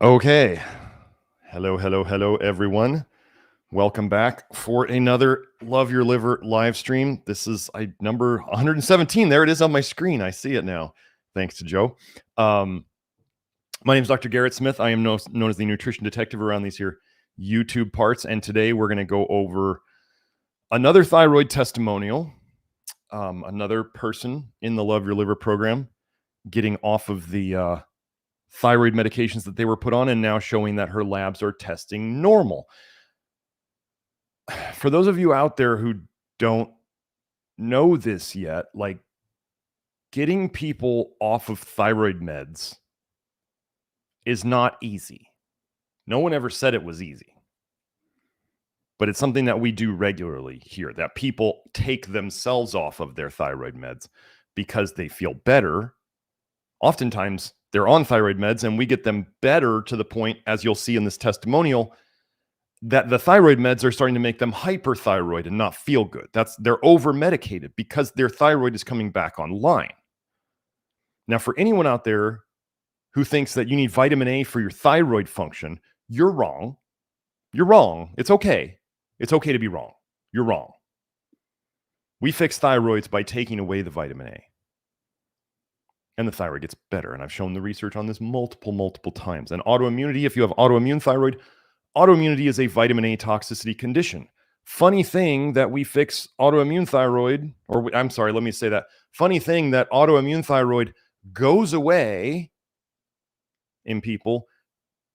Okay. Hello, everyone. Welcome back for another Love Your Liver live stream. This is number 117. There it is on my screen. I see it now. Thanks to Joe. My name is Dr. Garrett Smith. I am known as the nutrition detective around these here YouTube parts. And today we're going to go over another thyroid testimonial. Another person in the Love Your Liver program getting off of the thyroid medications that they were put on and now showing that her labs are testing normal. For those of you out there who don't know this yet, like getting people off of thyroid meds is not easy. No one ever said it was easy. But it's something that we do regularly here, that people take themselves off of their thyroid meds because they feel better. Oftentimes, they're on thyroid meds and we get them better to the point, as you'll see in this testimonial, that the thyroid meds are starting to make them hyperthyroid and not feel good. They're over-medicated because their thyroid is coming back online. Now, for anyone out there who thinks that you need vitamin A for your thyroid function, you're wrong. You're wrong. It's okay. It's okay to be wrong. You're wrong. We fix thyroids by taking away the vitamin A. And the thyroid gets better. And I've shown the research on this multiple times. And autoimmunity, if you have autoimmune thyroid, autoimmunity is a vitamin A toxicity condition. Funny thing that we fix autoimmune thyroid, or I'm sorry, let me say that. Funny thing that autoimmune thyroid goes away in people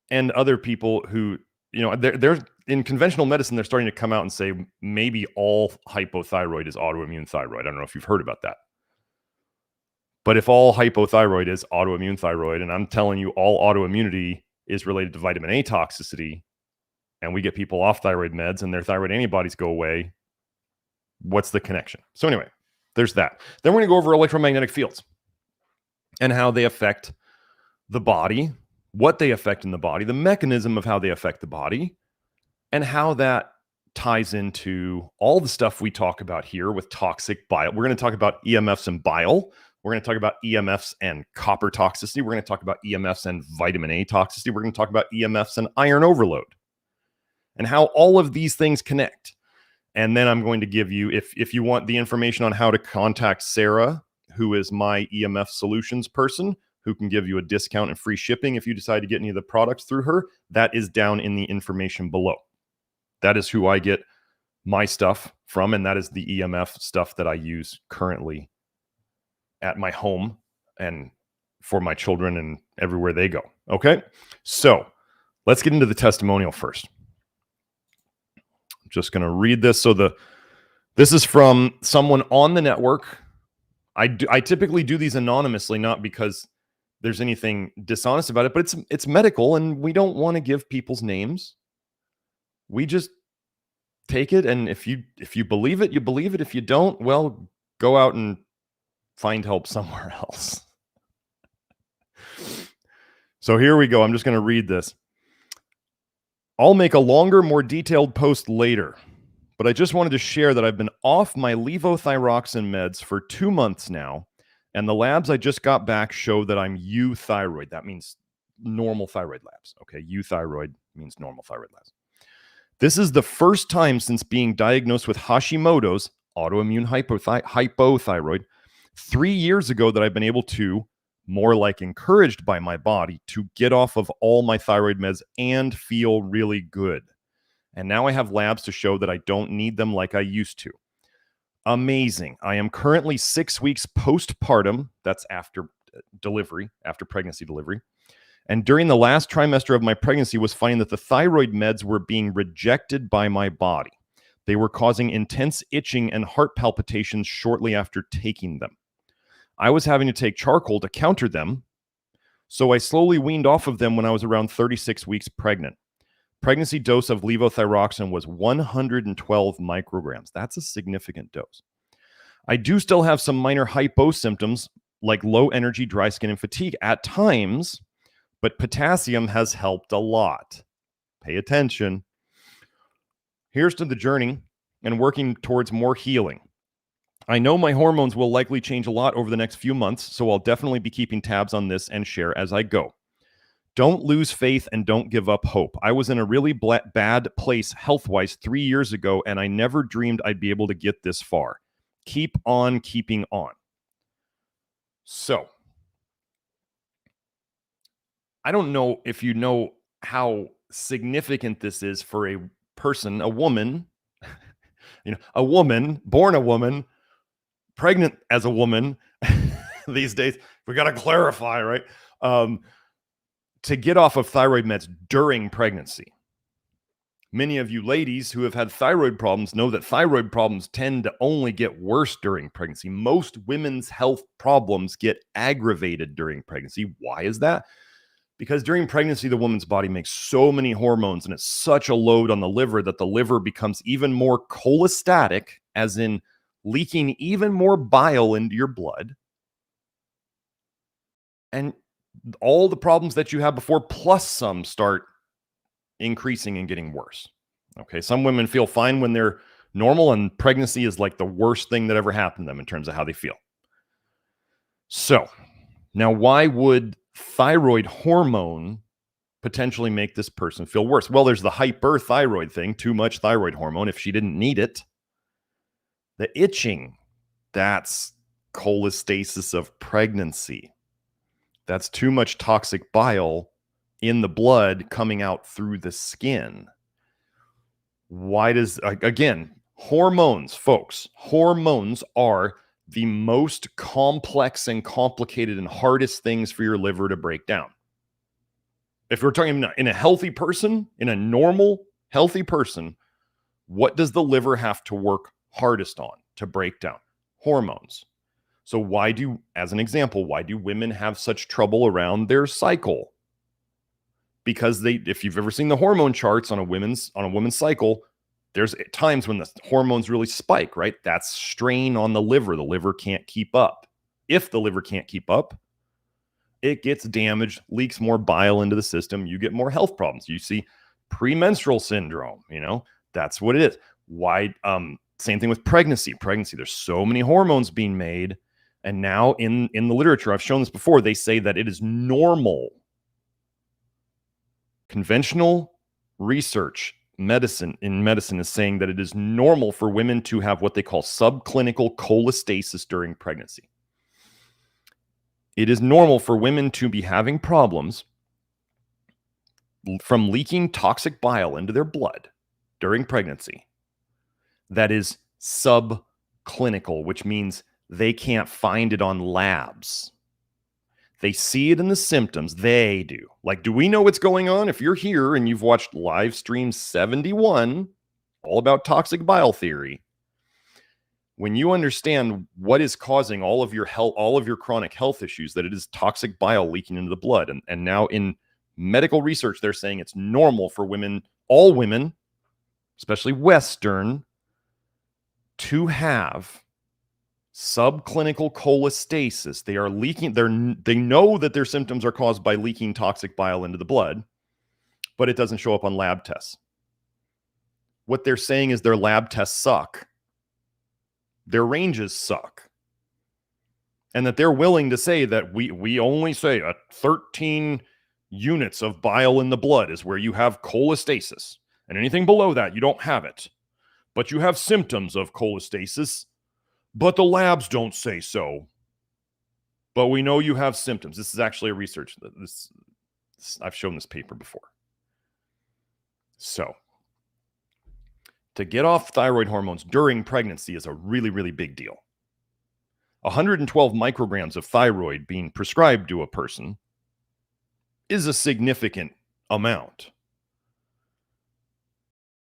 and other people who, they're in conventional medicine, they're starting to come out and say maybe all hypothyroid is autoimmune thyroid. I don't know if you've heard about that. But if all hypothyroid is autoimmune thyroid, and I'm telling you all autoimmunity is related to vitamin A toxicity, and we get people off thyroid meds and their thyroid antibodies go away, what's the connection? So anyway, there's that. Then we're going to go over electromagnetic fields and how they affect the body, what they affect in the body, the mechanism of how they affect the body, and how that ties into all the stuff we talk about here with toxic bile. We're going to talk about EMFs and bile. We're going to talk about EMFs and copper toxicity. We're going to talk about EMFs and vitamin A toxicity. We're going to talk about EMFs and iron overload and how all of these things connect. And then I'm going to give you, if you want the information on how to contact Sarah, who is my EMF solutions person, who can give you a discount and free shipping if you decide to get any of the products through her, that is down in the information below. That is who I get my stuff from, and that is the EMF stuff that I use currently at my home and for my children and everywhere they go. Okay, so let's get into the testimonial first. I'm just going to read this. So this is from someone on the network. I typically do these anonymously, not because there's anything dishonest about it, but it's medical, and we don't want to give people's names. We just take it, and if you believe it, you believe it. If you don't, well, go out and find help somewhere else. So here we go. I'm just going to read this. I'll make a longer, more detailed post later, but I just wanted to share that I've been off my levothyroxine meds for 2 months now, and the labs I just got back show that I'm euthyroid. That means normal thyroid labs. Okay, euthyroid means normal thyroid labs. This is the first time since being diagnosed with Hashimoto's, autoimmune hypothyroid, 3 years ago, that I've been able to, more like encouraged by my body, to get off of all my thyroid meds and feel really good. And now I have labs to show that I don't need them like I used to. Amazing. I am currently 6 weeks postpartum. That's after delivery, after pregnancy delivery. And during the last trimester of my pregnancy was finding that the thyroid meds were being rejected by my body. They were causing intense itching and heart palpitations shortly after taking them. I was having to take charcoal to counter them, so I slowly weaned off of them when I was around 36 weeks pregnant. Pregnancy dose of levothyroxine was 112 micrograms. That's a significant dose. I do still have some minor hypo symptoms like low energy, dry skin, and fatigue at times, but potassium has helped a lot. Pay attention. Here's to the journey and working towards more healing. I know my hormones will likely change a lot over the next few months, so I'll definitely be keeping tabs on this and share as I go. Don't lose faith and don't give up hope. I was in a really bad place health-wise 3 years ago, and I never dreamed I'd be able to get this far. Keep on keeping on. So, I don't know if you know how significant this is for a person, a woman, a woman, born a woman, pregnant as a woman these days. We got to clarify, right? To get off of thyroid meds during pregnancy. Many of you ladies who have had thyroid problems know that thyroid problems tend to only get worse during pregnancy. Most women's health problems get aggravated during pregnancy. Why is that? Because during pregnancy, the woman's body makes so many hormones and it's such a load on the liver that the liver becomes even more cholestatic, as in leaking even more bile into your blood. And all the problems that you had before, plus some, start increasing and getting worse. Okay, some women feel fine when they're normal, and pregnancy is like the worst thing that ever happened to them in terms of how they feel. So, now why would thyroid hormone potentially make this person feel worse? Well, there's the hyperthyroid thing, too much thyroid hormone if she didn't need it. The itching, that's cholestasis of pregnancy. That's too much toxic bile in the blood coming out through the skin. Why does, again, hormones, folks, hormones are the most complex and complicated and hardest things for your liver to break down. If we're talking in a healthy person, in a normal, healthy person, what does the liver have to work hardest on to break down? Hormones. So why do, as an example, why do women have such trouble around their cycle? Because if you've ever seen the hormone charts on a woman's cycle, there's times when the hormones really spike, right? That's strain on the liver. The liver can't keep up. If the liver can't keep up, it gets damaged, leaks more bile into the system. You get more health problems. You see premenstrual syndrome, that's what it is. Why? Same thing with pregnancy. There's so many hormones being made. And now in the literature, I've shown this before, they say that it is normal. Conventional research medicine is saying that it is normal for women to have what they call subclinical cholestasis during pregnancy. It is normal for women to be having problems from leaking toxic bile into their blood during pregnancy. That is subclinical, which means they can't find it on labs. They see it in the symptoms. They do. Like, do we know what's going on? If you're here and you've watched live stream 71, all about toxic bile theory, when you understand what is causing all of your chronic health issues, that it is toxic bile leaking into the blood. And now in medical research, they're saying it's normal for women, all women, especially Western, to have subclinical cholestasis. They are leaking. They know that their symptoms are caused by leaking toxic bile into the blood, but it doesn't show up on lab tests. What they're saying is their lab tests suck. Their ranges suck. And that they're willing to say that we only say 13 units of bile in the blood is where you have cholestasis. And anything below that, you don't have it. But you have symptoms of cholestasis. But the labs don't say so. But we know you have symptoms. This is actually a research. I've shown this paper before. So, to get off thyroid hormones during pregnancy is a really, really big deal. 112 micrograms of thyroid being prescribed to a person is a significant amount.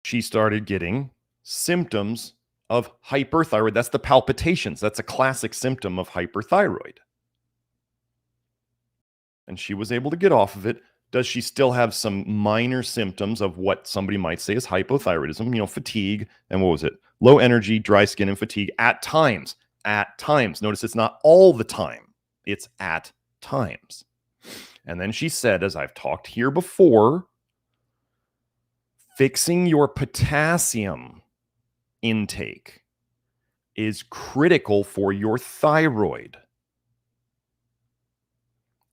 She started getting symptoms of hyperthyroid. That's the palpitations. That's a classic symptom of hyperthyroid. And she was able to get off of it. Does she still have some minor symptoms of what somebody might say is hypothyroidism? Fatigue, and what was it? Low energy, dry skin, and fatigue at times. At times. Notice it's not all the time. It's at times. And then she said, as I've talked here before, fixing your potassium intake is critical for your thyroid.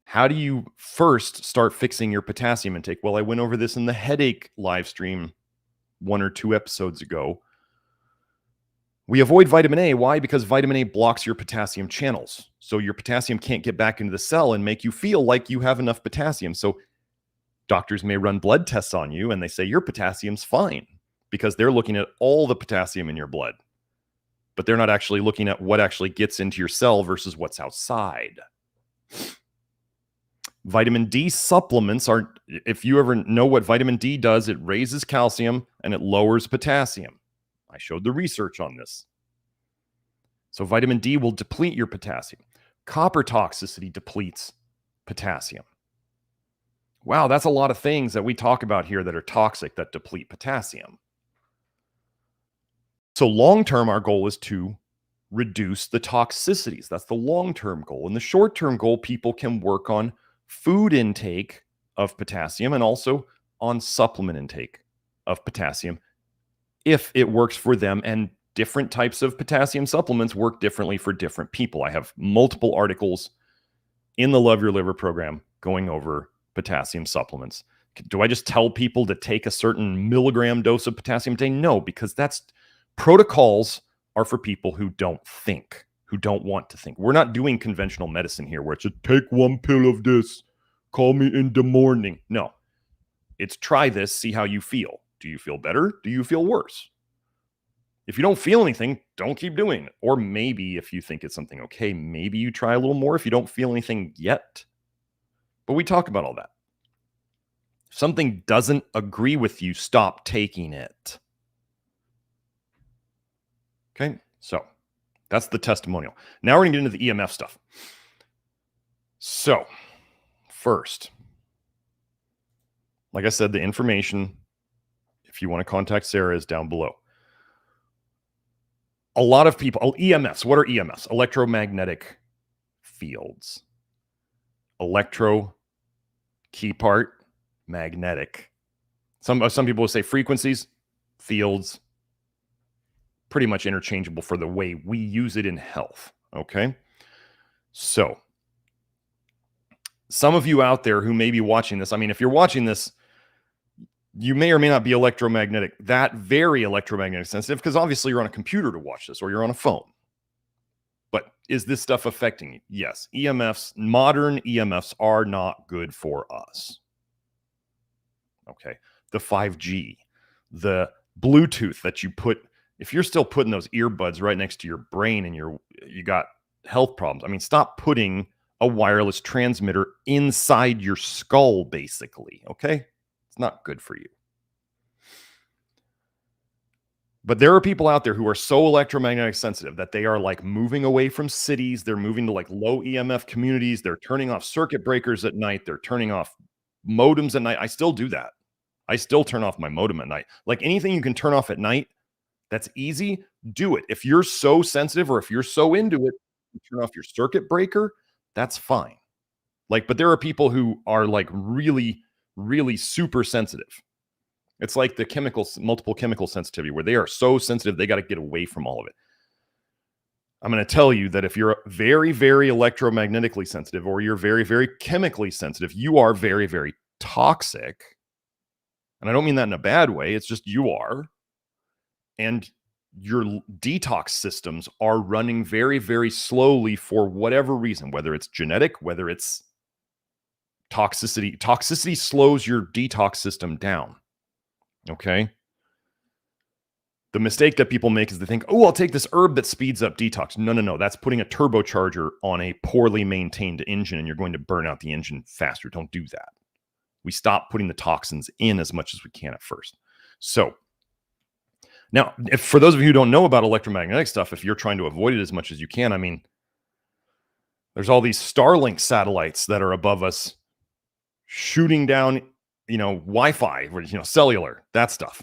How do you first start fixing your potassium intake? Well, I went over this in the headache live stream 1 or 2 episodes ago. We avoid vitamin A. Why? Because vitamin A blocks your potassium channels. So your potassium can't get back into the cell and make you feel like you have enough potassium. So doctors may run blood tests on you and they say your potassium's fine because they're looking at all the potassium in your blood. But they're not actually looking at what actually gets into your cell versus what's outside. Vitamin D supplements are, if you ever know what vitamin D does, it raises calcium and it lowers potassium. I showed the research on this. So vitamin D will deplete your potassium. Copper toxicity depletes potassium. Wow, that's a lot of things that we talk about here that are toxic that deplete potassium. So long-term, our goal is to reduce the toxicities. That's the long-term goal. In the short-term goal, people can work on food intake of potassium and also on supplement intake of potassium if it works for them. And different types of potassium supplements work differently for different people. I have multiple articles in the Love Your Liver program going over potassium supplements. Do I just tell people to take a certain milligram dose of potassium a day? No, because that's protocols are for people who don't think, who don't want to think. We're not doing conventional medicine here where it's a take 1 pill of this, call me in the morning. No, it's try this, see how you feel. Do you feel better? Do you feel worse? If you don't feel anything, don't keep doing it. Or maybe if you think it's something okay, maybe you try a little more if you don't feel anything yet. But we talk about all that. If something doesn't agree with you, stop taking it. Okay, so that's the testimonial. Now we're going to get into the EMF stuff. So, first, like I said, the information, if you want to contact Sarah, is down below. A lot of people, EMFs, what are EMFs? Electromagnetic fields. Electro, key part, magnetic. Some people will say frequencies, fields, pretty much interchangeable for the way we use it in health, okay? So, some of you out there who may be watching this, I mean, if you're watching this, you may or may not be electromagnetic, that very electromagnetic sensitive, because obviously you're on a computer to watch this or you're on a phone. But is this stuff affecting you? Yes. EMFs, modern EMFs are not good for us. Okay. The 5G, the Bluetooth that you put, if you're still putting those earbuds right next to your brain and you got health problems, I mean, stop putting a wireless transmitter inside your skull, basically. Okay. It's not good for you. But there are people out there who are so electromagnetic sensitive that they are like moving away from cities. They're moving to like low EMF communities. They're turning off circuit breakers at night. They're turning off modems at night. I still do that. I still turn off my modem at night. Like anything you can turn off at night, that's easy. Do it. If you're so sensitive or if you're so into it, you turn off your circuit breaker, that's fine. Like, but there are people who are like really, really super sensitive. It's like the multiple chemical sensitivity where they are so sensitive, they got to get away from all of it. I'm going to tell you that if you're very, very electromagnetically sensitive or you're very, very chemically sensitive, you are very, very toxic. And I don't mean that in a bad way. It's just you are. And your detox systems are running very, very slowly for whatever reason, whether it's genetic, whether it's toxicity. Toxicity slows your detox system down. Okay. The mistake that people make is they think, oh, I'll take this herb that speeds up detox. No. That's putting a turbocharger on a poorly maintained engine and you're going to burn out the engine faster. Don't do that. We stop putting the toxins in as much as we can at first. So now, for those of you who don't know about electromagnetic stuff, if you're trying to avoid it as much as you can, I mean, there's all these Starlink satellites that are above us shooting down, Wi-Fi, cellular, that stuff.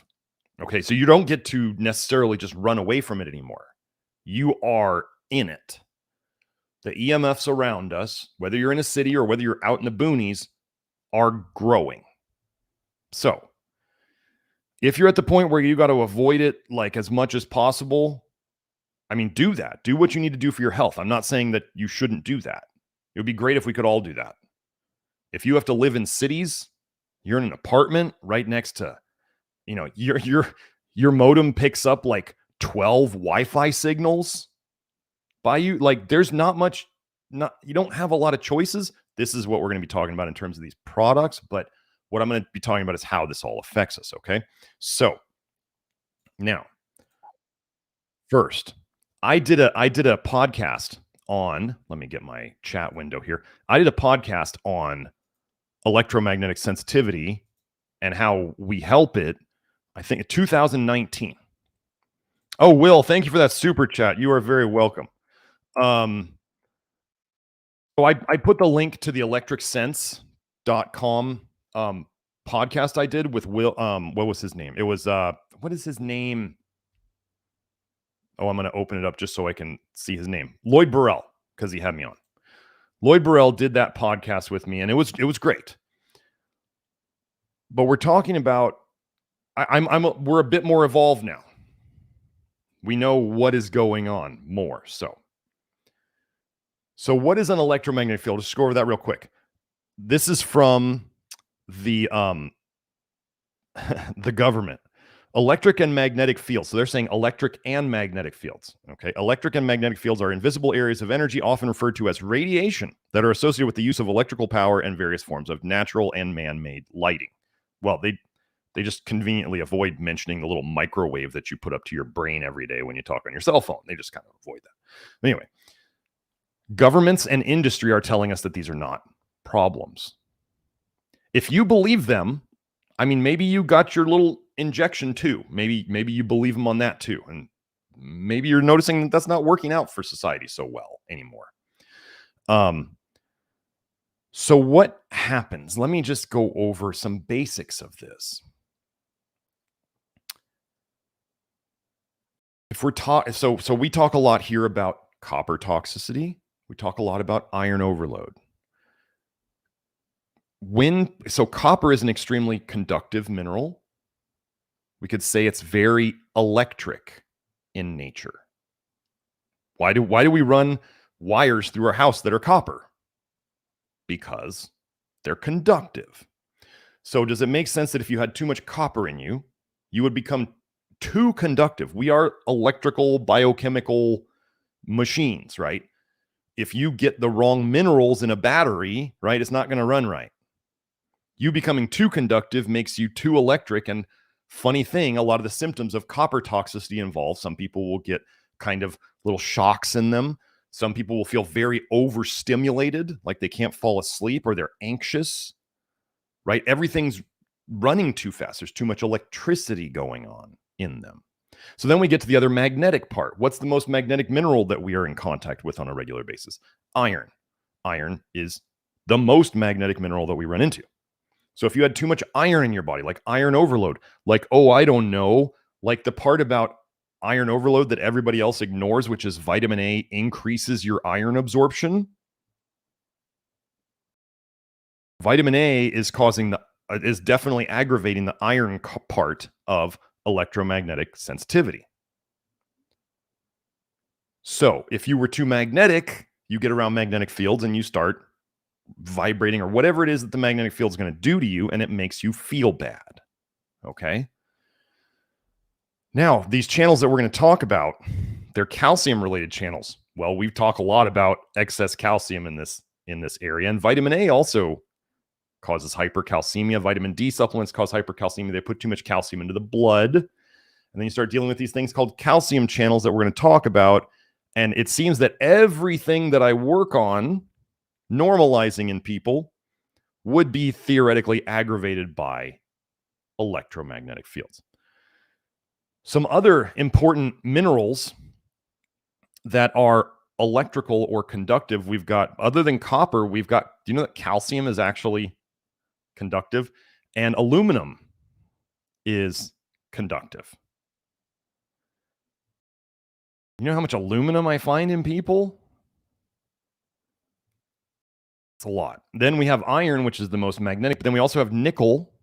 Okay, so you don't get to necessarily just run away from it anymore. You are in it. The EMFs around us, whether you're in a city or whether you're out in the boonies, are growing. So if you're at the point where you got to avoid it like as much as possible, I mean, do that. Do what you need to do for your health. I'm not saying that you shouldn't do that. It would be great if we could all do that. If you have to live in cities, you're in an apartment right next to, your modem picks up like 12 Wi-Fi signals by you. Like there's not much, you don't have a lot of choices. This is what we're going to be talking about in terms of these products, but what I'm going to be talking about is how this all affects us, okay? So now, first, I did a podcast on, let me get my chat window here. I did a podcast on electromagnetic sensitivity and how we help it, I think in 2019. Oh, Will, thank you for that super chat. You are very welcome. So I put the link to the electricsense.com podcast I did with Will. What was his name? It was what is his name? Oh, I'm going to open it up just so I can see his name. Lloyd Burrell, because he had me on. Lloyd Burrell did that podcast with me, and it was great. But we're talking about we're a bit more evolved now. We know what is going on more. So what is an electromagnetic field? Just go over that real quick. This is from the the government. Electric and magnetic fields. So they're saying electric and magnetic fields. Okay. Electric and magnetic fields are invisible areas of energy, often referred to as radiation, that are associated with the use of electrical power and various forms of natural and man-made lighting. Well, they just conveniently avoid mentioning the little microwave that you put up to your brain every day when you talk on your cell phone. They just kind of avoid that. But anyway, governments and industry are telling us that these are not problems. If you believe them, I mean, maybe you got your little injection too. Maybe you believe them on that too. And maybe you're noticing that that's not working out for society so well anymore. So what happens? Let me just go over some basics of this. If we're so we talk a lot here about copper toxicity. We talk a lot about iron overload. So copper is an extremely conductive mineral. We could say it's very electric in nature. Why do we run wires through our house that are copper? Because they're conductive. So does it make sense that if you had too much copper in you, you would become too conductive? We are electrical, biochemical machines, right? If you get the wrong minerals in a battery, right, it's not going to run right. You becoming too conductive makes you too electric. And funny thing, a lot of the symptoms of copper toxicity involve some people will get kind of little shocks in them. Some people will feel very overstimulated, like they can't fall asleep, or they're anxious, right? Everything's running too fast. There's too much electricity going on in them. So then we get to the other magnetic part. What's the most magnetic mineral that we are in contact with on a regular basis? Iron. Iron is the most magnetic mineral that we run into. So if you had too much iron in your body, like iron overload, like, oh, I don't know, like the part about iron overload that everybody else ignores, which is vitamin A increases your iron absorption. Vitamin A is is definitely aggravating the iron part of electromagnetic sensitivity. So if you were too magnetic, you get around magnetic fields and you start vibrating or whatever it is that the magnetic field is going to do to you, and it makes you feel bad. Okay. Now, these channels that we're going to talk about, they're calcium related channels. Well, we talk a lot about excess calcium in this area, and vitamin A also causes hypercalcemia. Vitamin D supplements cause hypercalcemia. They put too much calcium into the blood. And then you start dealing with these things called calcium channels that we're going to talk about. And it seems that everything that I work on normalizing in people would be theoretically aggravated by electromagnetic fields. Some other important minerals that are electrical or conductive, we've got, other than copper, we've got, do you know that calcium is actually conductive, and aluminum is conductive? You know how much aluminum I find in people? It's a lot. Then we have iron, which is the most magnetic, but then we also have nickel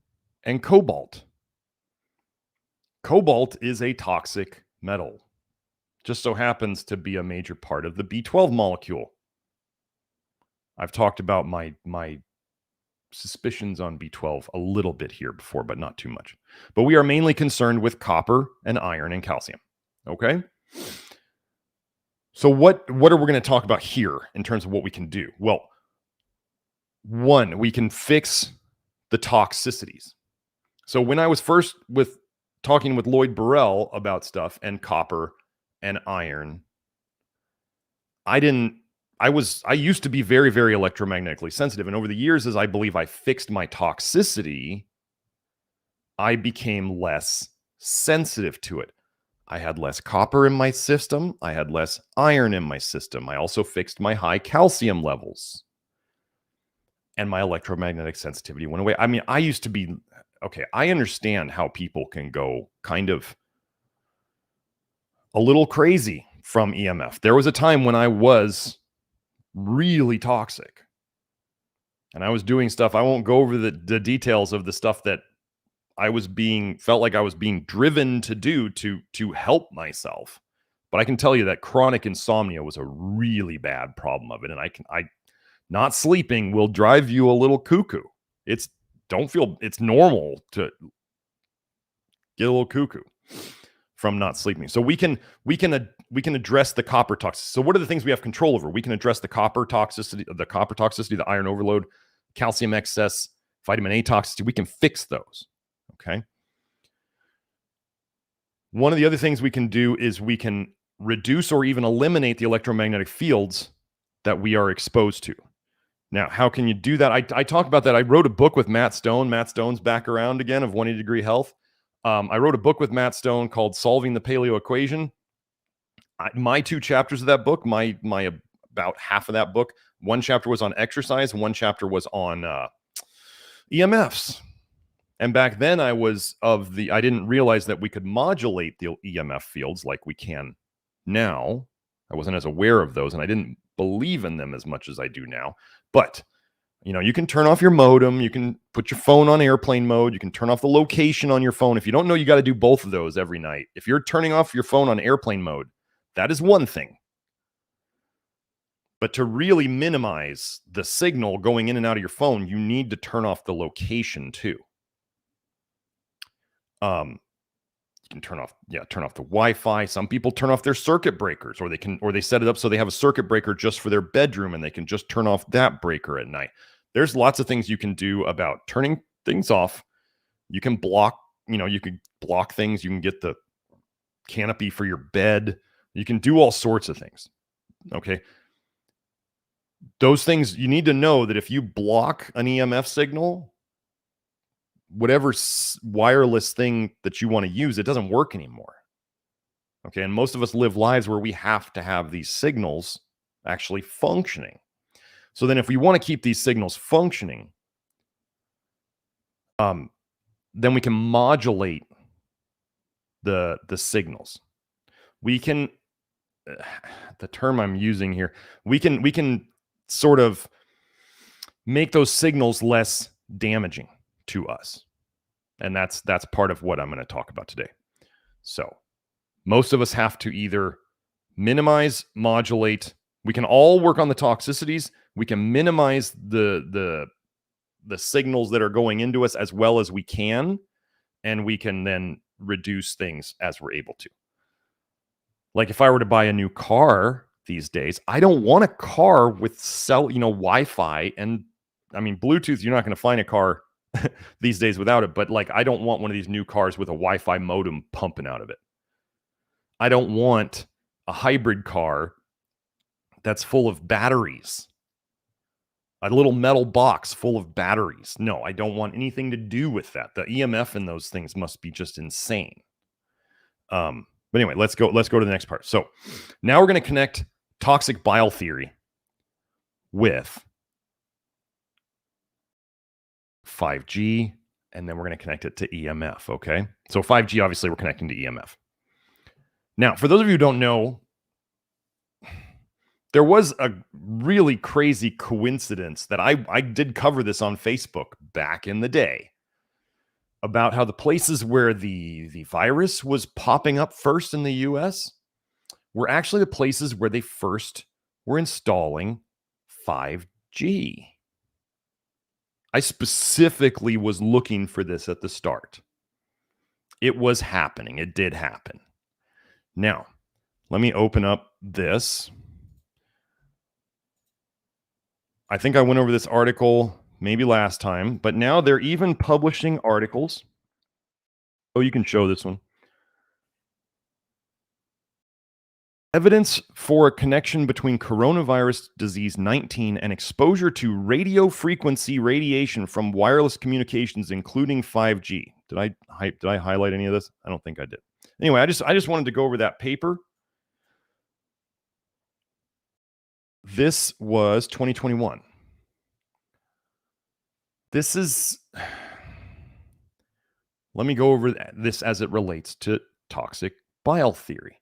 and cobalt. Cobalt is a toxic metal. Just so happens to be a major part of the B12 molecule. I've talked about my suspicions on B12 a little bit here before, but not too much. But we are mainly concerned with copper and iron and calcium. Okay. So what are we going to talk about here in terms of what we can do? Well, one, we can fix the toxicities. So when I was first talking with Lloyd Burrell about stuff and copper and iron, I used to be very, very electromagnetically sensitive. And over the years, as I believe I fixed my toxicity, I became less sensitive to it. I had less copper in my system. I had less iron in my system. I also fixed my high calcium levels. And my electromagnetic sensitivity went away. I mean, I used to be, okay, I understand how people can go kind of a little crazy from EMF. There was a time when I was really toxic. And I was doing stuff. I won't go over the details of the stuff that felt like I was being driven to do to help myself. But I can tell you that chronic insomnia was a really bad problem of it. And not sleeping will drive you a little cuckoo. It's normal to get a little cuckoo from not sleeping. So we can address the copper toxicity. So what are the things we have control over? We can address the copper toxicity, the iron overload, calcium excess, vitamin A toxicity. We can fix those. Okay. One of the other things we can do is we can reduce or even eliminate the electromagnetic fields that we are exposed to. Now, how can you do that? I talk about that. I wrote a book with Matt Stone. Matt Stone's back around again of 180 Degree Health. I wrote a book with Matt Stone called Solving the Paleo Equation. My 2 chapters of that book, my about half of that book, one chapter was on exercise, and one chapter was on EMFs. And back then I didn't realize that we could modulate the EMF fields like we can now. I wasn't as aware of those, and I didn't believe in them as much as I do now. But, you can turn off your modem. You can put your phone on airplane mode. You can turn off the location on your phone. If you don't know, you got to do both of those every night. If you're turning off your phone on airplane mode, that is one thing. But to really minimize the signal going in and out of your phone, you need to turn off the location too. You can turn off the Wi-Fi. Some people turn off their circuit breakers, or they set it up so they have a circuit breaker just for their bedroom, and they can just turn off that breaker at night. There's lots of things you can do about turning things off. You can block things. You can get the canopy for your bed. You can do all sorts of things. Okay. Those things, you need to know that if you block an EMF signal, whatever wireless thing that you want to use, it doesn't work anymore. Okay. And most of us live lives where we have to have these signals actually functioning. So then if we want to keep these signals functioning, then we can modulate the signals. We can, the term I'm using here, we can sort of make those signals less damaging to us. And that's part of what I'm going to talk about today. So most of us have to either minimize, modulate. We can all work on the toxicities. We can minimize the signals that are going into us as well as we can. And we can then reduce things as we're able to. Like if I were to buy a new car these days, I don't want a car with Wi-Fi. And I mean, Bluetooth, you're not going to find a car these days without it. But like, I don't want one of these new cars with a Wi-Fi modem pumping out of it. I don't want a hybrid car that's full of batteries. A little metal box full of batteries. No, I don't want anything to do with that. The EMF in those things must be just insane. But anyway, let's go to the next part. So now we're going to connect toxic bile theory with 5G, and then we're going to connect it to EMF, okay? So 5G, obviously, we're connecting to EMF. Now, for those of you who don't know, there was a really crazy coincidence that I did cover this on Facebook back in the day about how the places where the virus was popping up first in the US were actually the places where they first were installing 5G. I specifically was looking for this at the start. It was happening. It did happen. Now, let me open up this. I think I went over this article maybe last time, but now they're even publishing articles. Oh, you can show this one. Evidence for a connection between coronavirus disease 19 and exposure to radio frequency radiation from wireless communications, including 5G. Did I highlight any of this? I don't think I did. Anyway, I just wanted to go over that paper. This was 2021. This is, let me go over this as it relates to toxic bile theory.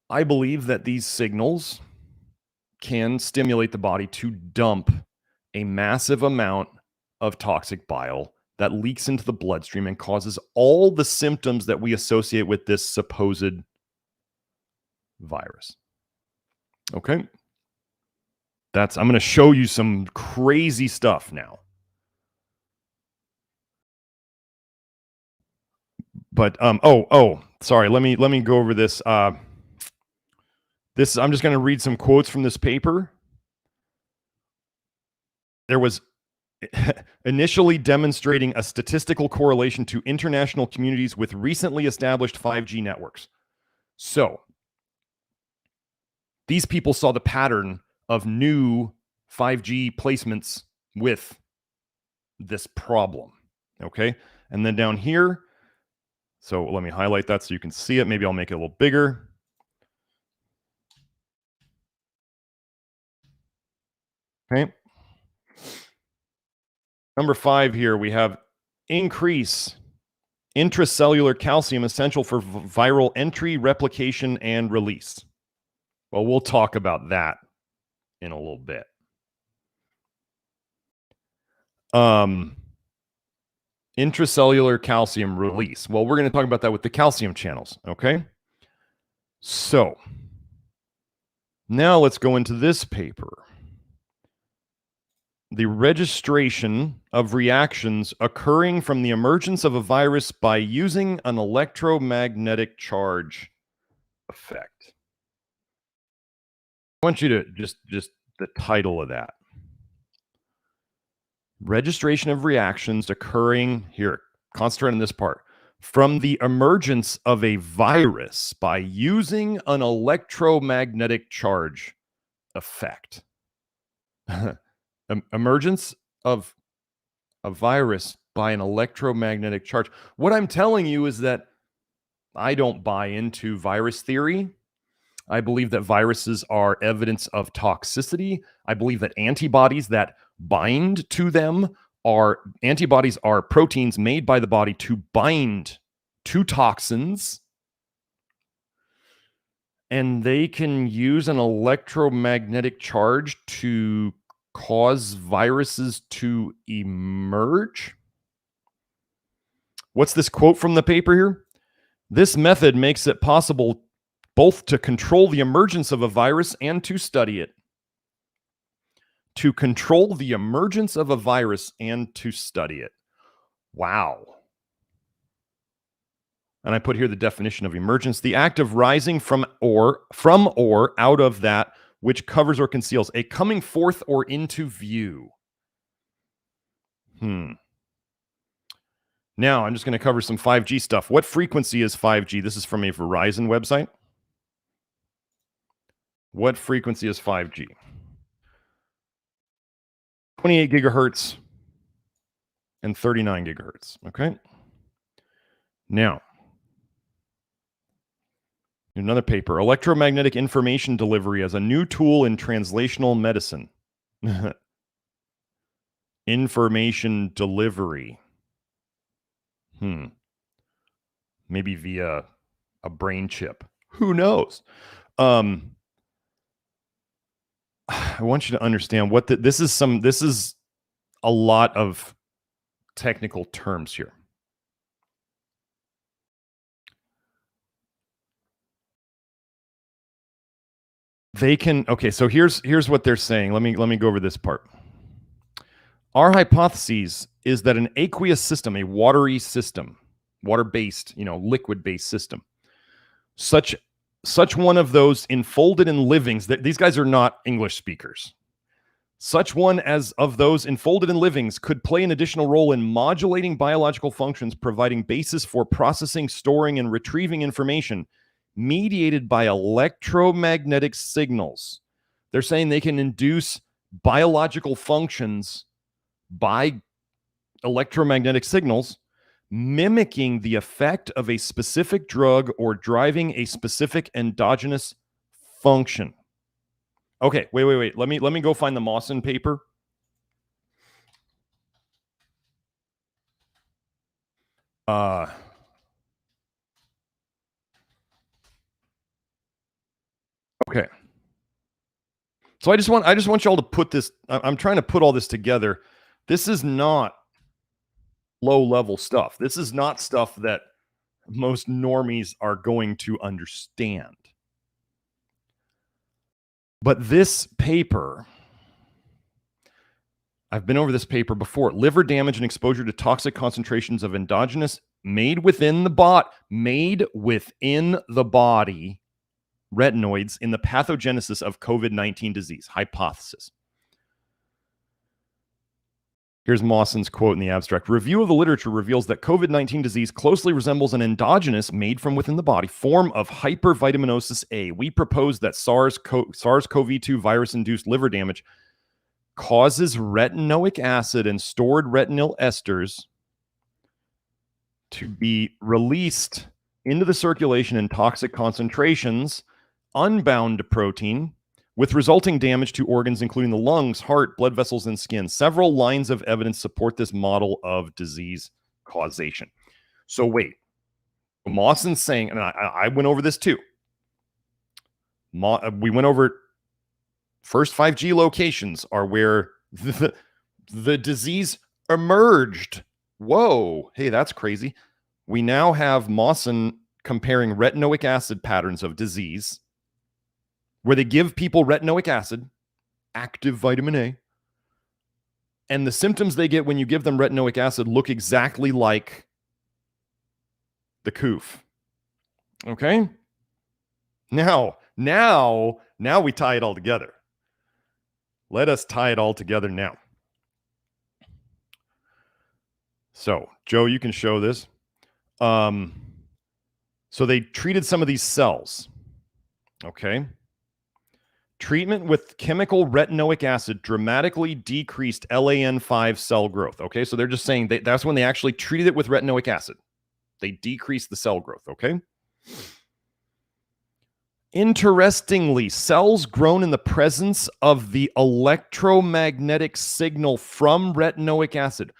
I believe that these signals can stimulate the body to dump a massive amount of toxic bile that leaks into the bloodstream and causes all the symptoms that we associate with this supposed virus. Okay? I'm going to show you some crazy stuff now. But sorry, let me go over this. I'm just going to read some quotes from this paper. There was initially demonstrating a statistical correlation to international communities with recently established 5G networks. So these people saw the pattern of new 5G placements with this problem. Okay. And then down here, so let me highlight that so you can see it. Maybe I'll make it a little bigger. Okay. Number 5 here, we have increase intracellular calcium essential for viral entry, replication, and release. Well, we'll talk about that in a little bit. Intracellular calcium release. Well, we're going to talk about that with the calcium channels, okay? So, now let's go into this paper. The registration of reactions occurring from the emergence of a virus by using an electromagnetic charge effect. I want you to just the title of that. Registration of reactions occurring here. Concentrate on this part. From the emergence of a virus by using an electromagnetic charge effect. Emergence of a virus by an electromagnetic charge. What I'm telling you is that I don't buy into virus theory. I believe that viruses are evidence of toxicity. I believe that antibodies that bind to them are proteins made by the body to bind to toxins. And they can use an electromagnetic charge to cause viruses to emerge. What's this quote from the paper here? This method makes it possible both to control the emergence of a virus and to study it. To control the emergence of a virus and to study it. Wow. And I put here the definition of emergence: the act of rising from or out of that which covers or conceals, a coming forth or into view. Now, I'm just going to cover some 5G stuff. What frequency is 5G? This is from a Verizon website. What frequency is 5G? 28 gigahertz and 39 gigahertz. Okay. Now, another paper, electromagnetic information delivery as a new tool in translational medicine. Information delivery. Maybe via a brain chip. Who knows? I want you to understand what this is a lot of technical terms here. They can, okay, so here's what they're saying. Let me go over this part. Our hypothesis is that an aqueous system, a watery system, water-based, liquid-based system, such one of those enfolded in livings, that these guys are not English speakers. Such one as of those enfolded in livings could play an additional role in modulating biological functions, providing basis for processing, storing, and retrieving information mediated by electromagnetic signals. They're saying they can induce biological functions by electromagnetic signals, mimicking the effect of a specific drug or driving a specific endogenous function. Okay, wait. Let me go find the Mawson paper. Okay. So I just want y'all to put this. I'm trying to put all this together. This is not low-level stuff. This is not stuff that most normies are going to understand. But this paper, I've been over this paper before. Liver damage and exposure to toxic concentrations of endogenous made within the body retinoids in the pathogenesis of COVID-19 disease. Hypothesis. Here's Mawson's quote in the abstract. Review of the literature reveals that COVID-19 disease closely resembles an endogenous, made from within the body, form of hypervitaminosis A. We propose that SARS-CoV-2 virus-induced liver damage causes retinoic acid and stored retinyl esters to be released into the circulation in toxic concentrations, unbound to protein, with resulting damage to organs including the lungs, heart, blood vessels, and skin. Several lines of evidence support this model of disease causation. So wait, Mawson's saying, and I went over this too. We went over first 5G locations are where the disease emerged. Whoa, hey, that's crazy. We now have Mawson comparing retinoic acid patterns of disease, where they give people retinoic acid, active vitamin A, and the symptoms they get when you give them retinoic acid look exactly like the COOF. Okay? Now we tie it all together. Let us tie it all together now. So, Joe, you can show this. So they treated some of these cells. Okay? Treatment with chemical retinoic acid dramatically decreased LAN5 cell growth. Okay, so they're just saying that's when they actually treated it with retinoic acid. They decreased the cell growth. Okay. Interestingly, cells grown in the presence of the electromagnetic signal from retinoic acid.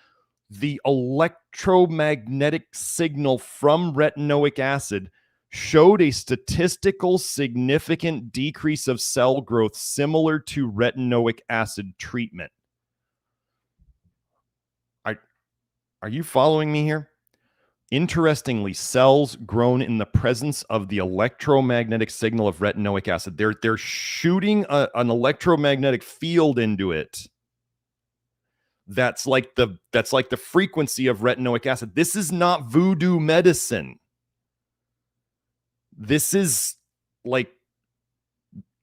The electromagnetic signal from retinoic acid showed a statistical significant decrease of cell growth similar to retinoic acid treatment. Are you following me here? Interestingly, cells grown in the presence of the electromagnetic signal of retinoic acid, they're shooting an electromagnetic field into it. That's like the frequency of retinoic acid. This is not voodoo medicine. This is like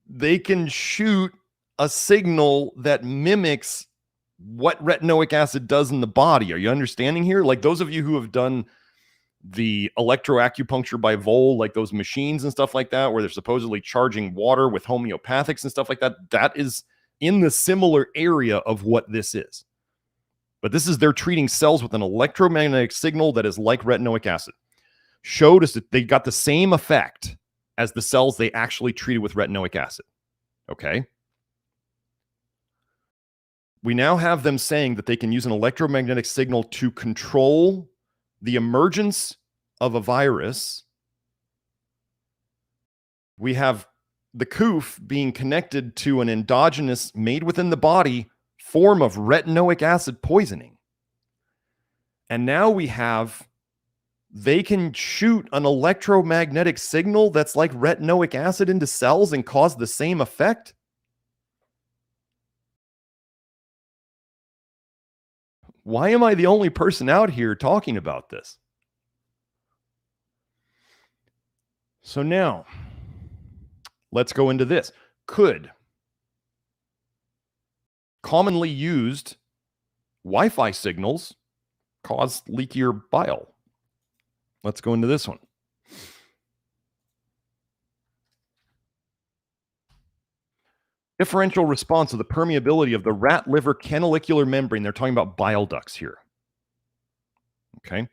they can shoot a signal that mimics what retinoic acid does in the body. Are you understanding here? Like those of you who have done the electroacupuncture by Vol, like those machines and stuff like that, where they're supposedly charging water with homeopathics and stuff like that, that is in the similar area of what this is. But this is they're treating cells with an electromagnetic signal that is like retinoic acid. Showed us that they got the same effect as the cells they actually treated with retinoic acid. Okay. We now have them saying that they can use an electromagnetic signal to control the emergence of a virus. We have the COOF being connected to an endogenous, made within the body form of retinoic acid poisoning. And now we have, they can shoot an electromagnetic signal that's like retinoic acid into cells and cause the same effect. Why am I the only person out here talking about this? So now, let's go into this. Could commonly used Wi-Fi signals cause leakier bile? Let's go into this one. Differential response of the permeability of the rat liver canalicular membrane. They're talking about bile ducts here. Okay.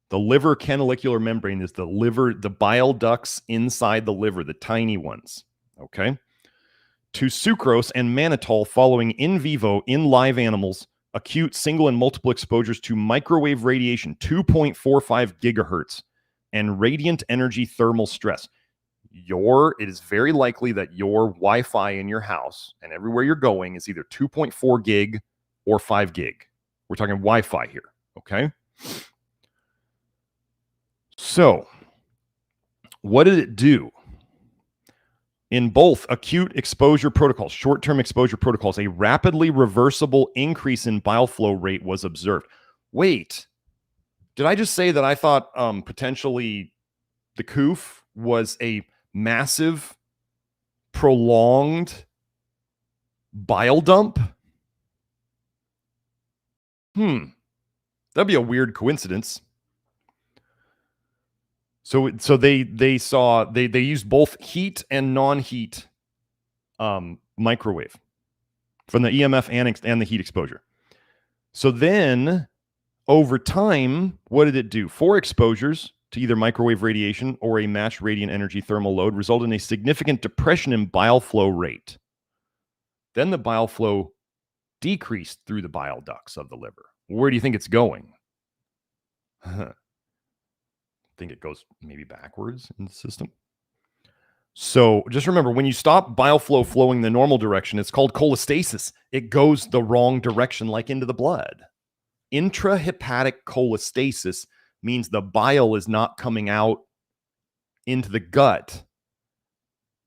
The liver canalicular membrane is the liver, the bile ducts inside the liver, the tiny ones. Okay. To sucrose and mannitol following in vivo in live animals, acute single and multiple exposures to microwave radiation, 2.45 gigahertz, and radiant energy thermal stress. It is very likely that your Wi-Fi in your house and everywhere you're going is either 2.4 gig or 5 gig. We're talking Wi-Fi here, okay? So, what did it do? In both acute exposure protocols, short-term exposure protocols, a rapidly reversible increase in bile flow rate was observed. Wait, did I just say that I thought potentially the COOF was a massive, prolonged bile dump? That'd be a weird coincidence. So they used both heat and non-heat microwave from the EMF and the heat exposure. So then over time, what did it do? 4 exposures to either microwave radiation or a matched radiant energy thermal load resulted in a significant depression in bile flow rate. Then the bile flow decreased through the bile ducts of the liver. Where do you think it's going? I think it goes maybe backwards in the system. So just remember, when you stop bile flow flowing the normal direction, it's called cholestasis. It goes the wrong direction, like into the blood. Intrahepatic cholestasis means the bile is not coming out into the gut.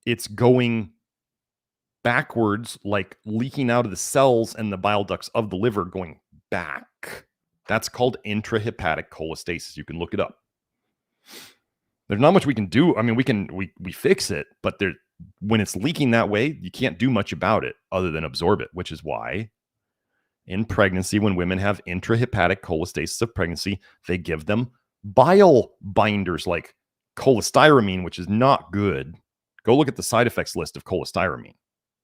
It's going backwards, like leaking out of the cells and the bile ducts of the liver going back. That's called intrahepatic cholestasis. You can look it up. There's not much we can do. I mean, we fix it, but when it's leaking that way, you can't do much about it other than absorb it, which is why in pregnancy, when women have intrahepatic cholestasis of pregnancy, they give them bile binders like cholestyramine, which is not good. Go look at the side effects list of cholestyramine.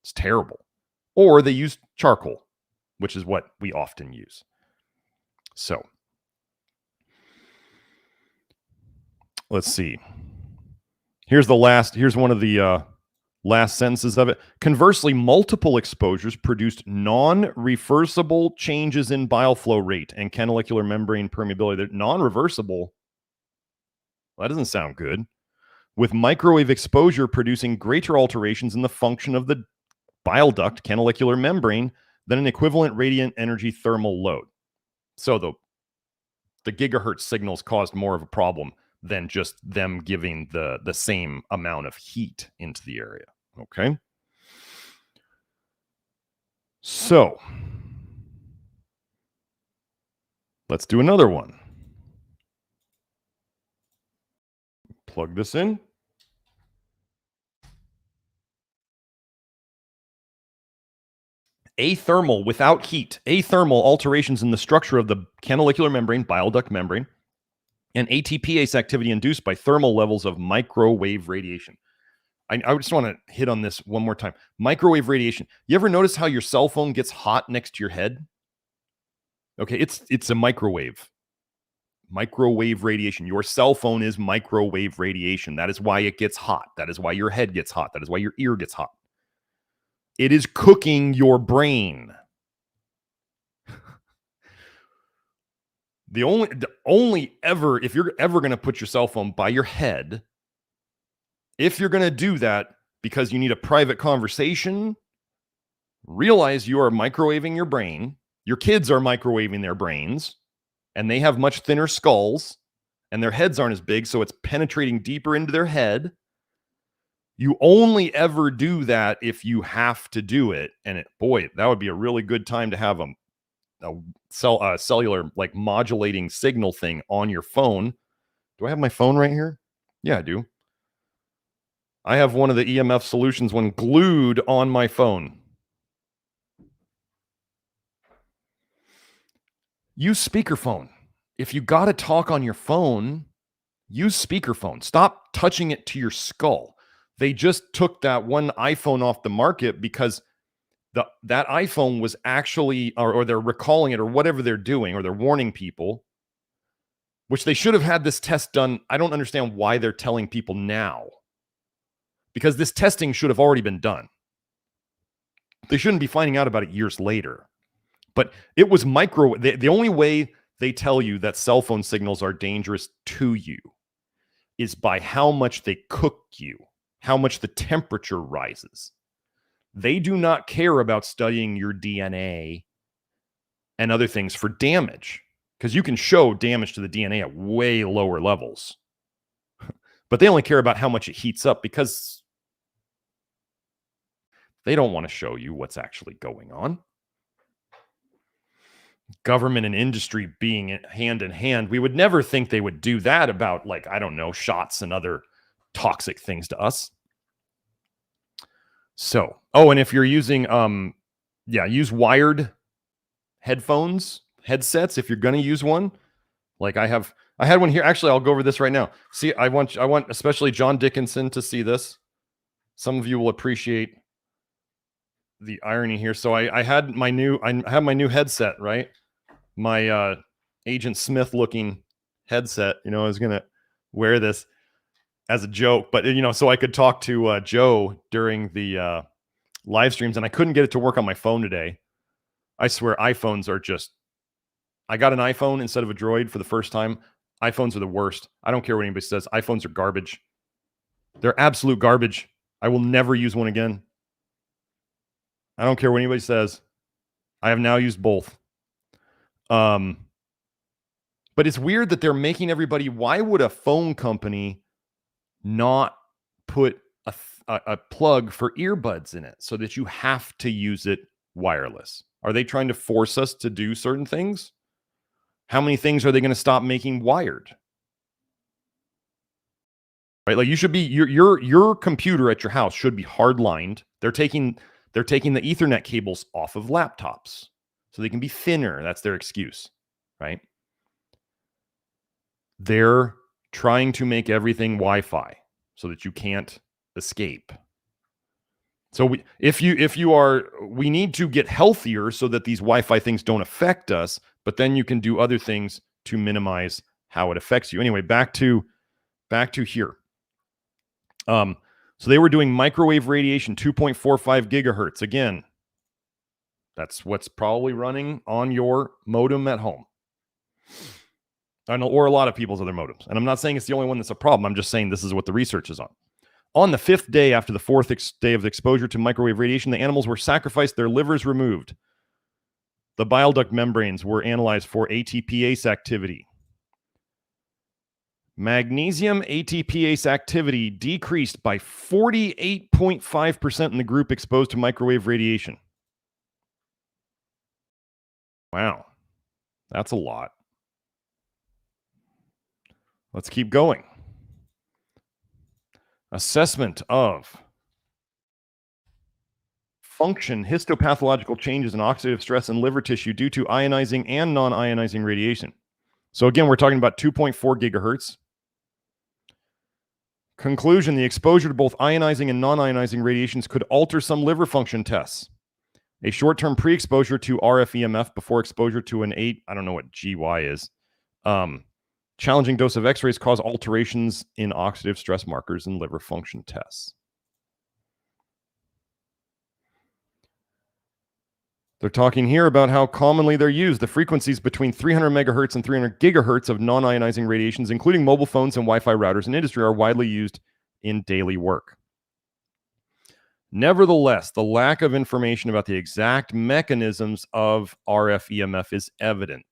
It's terrible. Or they use charcoal, which is what we often use. So let's see. Here's one of the last sentences of it. Conversely, multiple exposures produced non-reversible changes in bile flow rate and canalicular membrane permeability. They're non-reversible. Well, that doesn't sound good. With microwave exposure producing greater alterations in the function of the bile duct canalicular membrane than an equivalent radiant energy thermal load. So the gigahertz signals caused more of a problem than just them giving the same amount of heat into the area. Okay. So let's do another one. Plug this in. Athermal without heat. Athermal alterations in the structure of the canalicular membrane, bile duct membrane, and ATPase activity induced by thermal levels of microwave radiation. I just want to hit on this one more time. Microwave radiation. You ever notice how your cell phone gets hot next to your head? Okay, it's a microwave. Microwave radiation. Your cell phone is microwave radiation. That is why it gets hot. That is why your head gets hot. That is why your ear gets hot. It is cooking your brain. The only ever, if you're ever going to put your cell phone by your head, if you're going to do that because you need a private conversation, realize you are microwaving your brain. Your kids are microwaving their brains, and they have much thinner skulls, and their heads aren't as big, so it's penetrating deeper into their head. You only ever do that if you have to do it. And boy, that would be a really good time to have cellular like modulating signal thing on your phone. Do I have my phone right here? Yeah, I do. I have one of the EMF solutions one glued on my phone. Use speakerphone. If you got to talk on your phone, use speakerphone. Stop touching it to your skull. They just took that one iPhone off the market because that iPhone was actually, or they're recalling it or whatever they're doing, or they're warning people, which they should have had this test done. I don't understand why they're telling people now, because this testing should have already been done. They shouldn't be finding out about it years later. But it was the only way they tell you that cell phone signals are dangerous to you is by how much they cook you, how much the temperature rises. They do not care about studying your DNA and other things for damage, because you can show damage to the DNA at way lower levels. But they only care about how much it heats up, because they don't want to show you what's actually going on. Government and industry being hand in hand, we would never think they would do that about, like, I don't know, shots and other toxic things to us. So, and if you're using, use wired headsets if you're going to use one. Like I had one here. Actually, I'll go over this right now. See, I want especially John Dickinson to see this. Some of you will appreciate the irony here. So I have my new headset, right? My Agent Smith looking headset. I was going to wear this as a joke, but so I could talk to Joe during the live streams, and I couldn't get it to work on my phone today. I swear iPhones are just, I got an iPhone instead of a Droid for the first time. iPhones are the worst. I don't care what anybody says. iPhones are garbage. They're absolute garbage. I will never use one again. I don't care what anybody says. I have now used both. But it's weird that they're making everybody, why would a phone company not put a plug for earbuds in it so that you have to use it wireless? Are they trying to force us to do certain things? How many things are they going to stop making wired? Right? Like, you should be, your computer at your house should be hard-lined. They're taking the Ethernet cables off of laptops so they can be thinner. That's their excuse, right? They're trying to make everything Wi-Fi so that you can't escape. So we need to get healthier so that these Wi-Fi things don't affect us, but then you can do other things to minimize how it affects you. Anyway, back to here. So they were doing microwave radiation, 2.45 gigahertz. Again, that's what's probably running on your modem at home. Or a lot of people's other modems. And I'm not saying it's the only one that's a problem. I'm just saying this is what the research is on. On the 5th day after the 4th day of exposure to microwave radiation, the animals were sacrificed, their livers removed. The bile duct membranes were analyzed for ATPase activity. Magnesium ATPase activity decreased by 48.5% in the group exposed to microwave radiation. Wow, that's a lot. Let's keep going. Assessment of function, histopathological changes in oxidative stress in liver tissue due to ionizing and non-ionizing radiation. So again, we're talking about 2.4 gigahertz. Conclusion, the exposure to both ionizing and non-ionizing radiations could alter some liver function tests. A short-term pre-exposure to RF EMF before exposure to an 8, I don't know what GY is, challenging dose of X-rays cause alterations in oxidative stress markers and liver function tests. They're talking here about how commonly they're used. The frequencies between 300 megahertz and 300 gigahertz of non-ionizing radiations, including mobile phones and Wi-Fi routers in industry, are widely used in daily work. Nevertheless, the lack of information about the exact mechanisms of RF EMF is evident.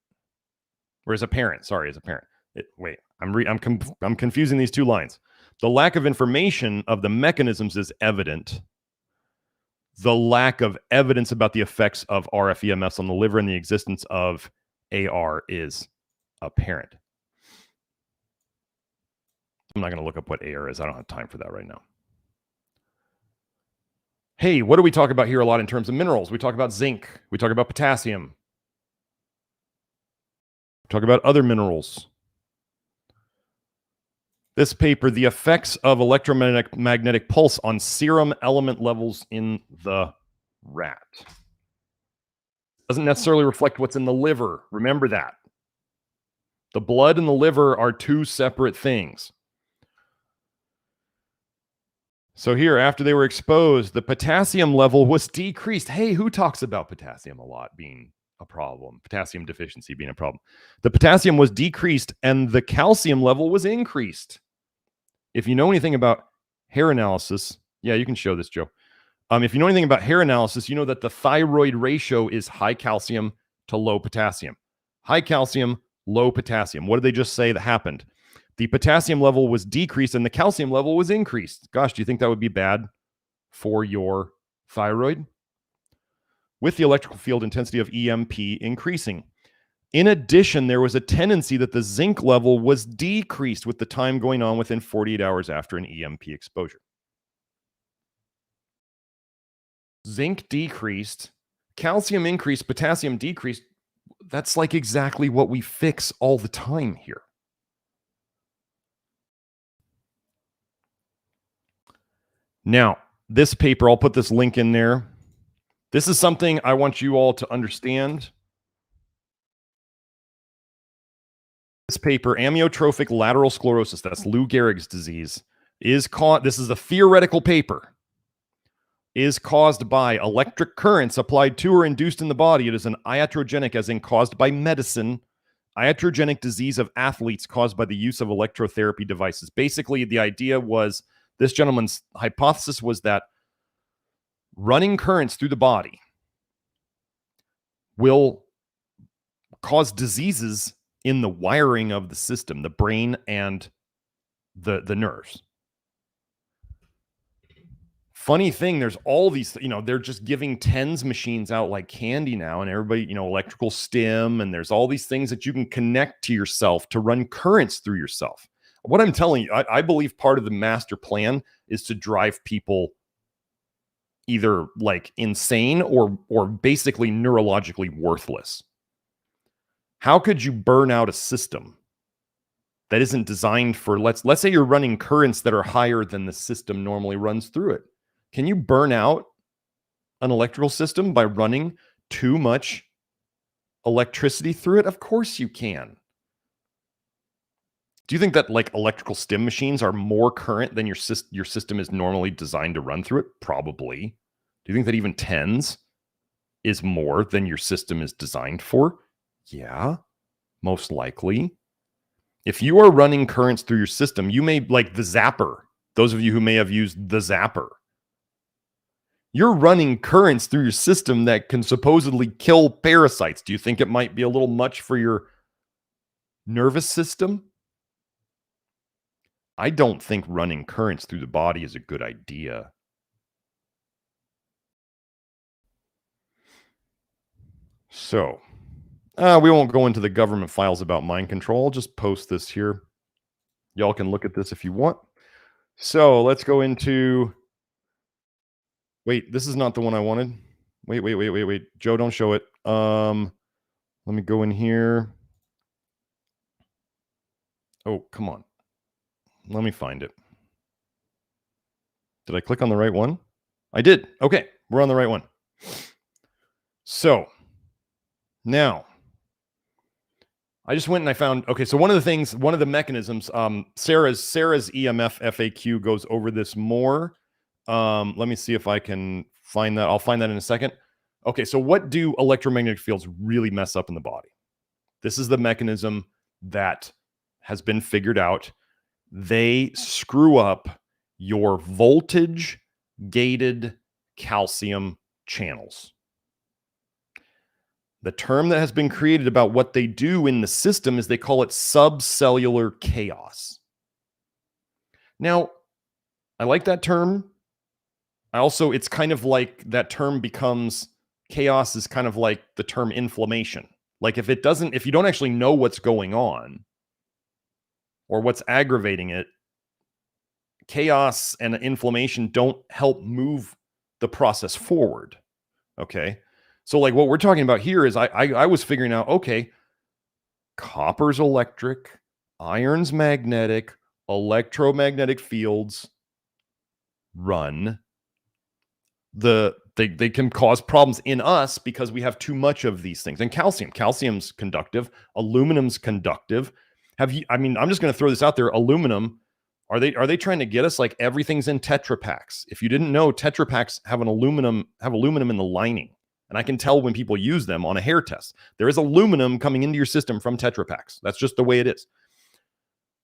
Or is apparent. Sorry, is apparent. I'm confusing these two lines. The lack of information of the mechanisms is evident. the lack of evidence about the effects of RF EMFs on the liver and the existence of AR is apparent. I'm not going to look up what AR is. I don't have time for that right now. Hey, what do we talk about here a lot in terms of minerals? We talk about zinc. We talk about potassium. We talk about other minerals. This paper, the effects of electromagnetic pulse on serum element levels in the rat. Doesn't necessarily reflect what's in the liver. Remember that. The blood and the liver are two separate things. So here, after they were exposed, the potassium level was decreased. Hey, who talks about potassium a lot being a problem? Potassium deficiency being a problem. The potassium was decreased and the calcium level was increased. If you know anything about hair analysis, yeah, you can show this, Joe. If you know anything about hair analysis, you know that the thyroid ratio is high calcium to low potassium. High calcium, low potassium. What did they just say that happened? The potassium level was decreased and the calcium level was increased. Gosh, do you think that would be bad for your thyroid? With the electrical field intensity of EMP increasing. In addition, there was a tendency that the zinc level was decreased with the time going on within 48 hours after an EMP exposure. Zinc decreased, calcium increased, potassium decreased. That's like exactly what we fix all the time here. Now, this paper, I'll put this link in there. This is something I want you all to understand. This paper, amyotrophic lateral sclerosis, that's Lou Gehrig's disease, is caused, this is a theoretical paper, is caused by electric currents applied to or induced in the body. It is an iatrogenic, as in caused by medicine, iatrogenic disease of athletes caused by the use of electrotherapy devices. Basically, the idea was, this gentleman's hypothesis was that running currents through the body will cause diseases in the wiring of the system, the brain and the nerves. Funny thing, there's all these, they're just giving TENS machines out like candy now, and everybody, electrical stim, and there's all these things that you can connect to yourself to run currents through yourself. What I'm telling you, I believe part of the master plan is to drive people either like insane or basically neurologically worthless. How could you burn out a system that isn't designed for, let's say you're running currents that are higher than the system normally runs through it. Can you burn out an electrical system by running too much electricity through it? Of course you can. Do you think that like electrical stim machines are more current than your system is normally designed to run through it? Probably. Do you think that even TENS is more than your system is designed for? Yeah, most likely. If you are running currents through your system, you may, like the zapper, those of you who may have used the zapper, you're running currents through your system that can supposedly kill parasites. Do you think it might be a little much for your nervous system? I don't think running currents through the body is a good idea. So, we won't go into the government files about mind control. I'll just post this here. Y'all can look at this if you want. So let's go into... Wait, this is not the one I wanted. Wait. Joe, don't show it. Let me go in here. Oh, come on. Let me find it. Did I click on the right one? I did. Okay, we're on the right one. So now I just went and I found, okay, so one of the mechanisms, Sarah's EMF FAQ goes over this more. Let me see if I can find that. I'll find that in a second. Okay, so what do electromagnetic fields really mess up in the body? This is the mechanism that has been figured out. They screw up your voltage-gated calcium channels. The term that has been created about what they do in the system is they call it subcellular chaos. Now, I like that term. Also, it's kind of like that term becomes, chaos is kind of like the term inflammation. Like if you don't actually know what's going on or what's aggravating it, chaos and inflammation don't help move the process forward. Okay. So like what we're talking about here is I was figuring out, okay, copper's electric, iron's magnetic, electromagnetic fields run. They can cause problems in us because we have too much of these things. And calcium's conductive, aluminum's conductive. I'm just going to throw this out there. Aluminum, are they trying to get us like everything's in Tetra Paks? If you didn't know, Tetra Paks have aluminum in the lining. And I can tell when people use them on a hair test. There is aluminum coming into your system from Tetra Paks. That's just the way it is.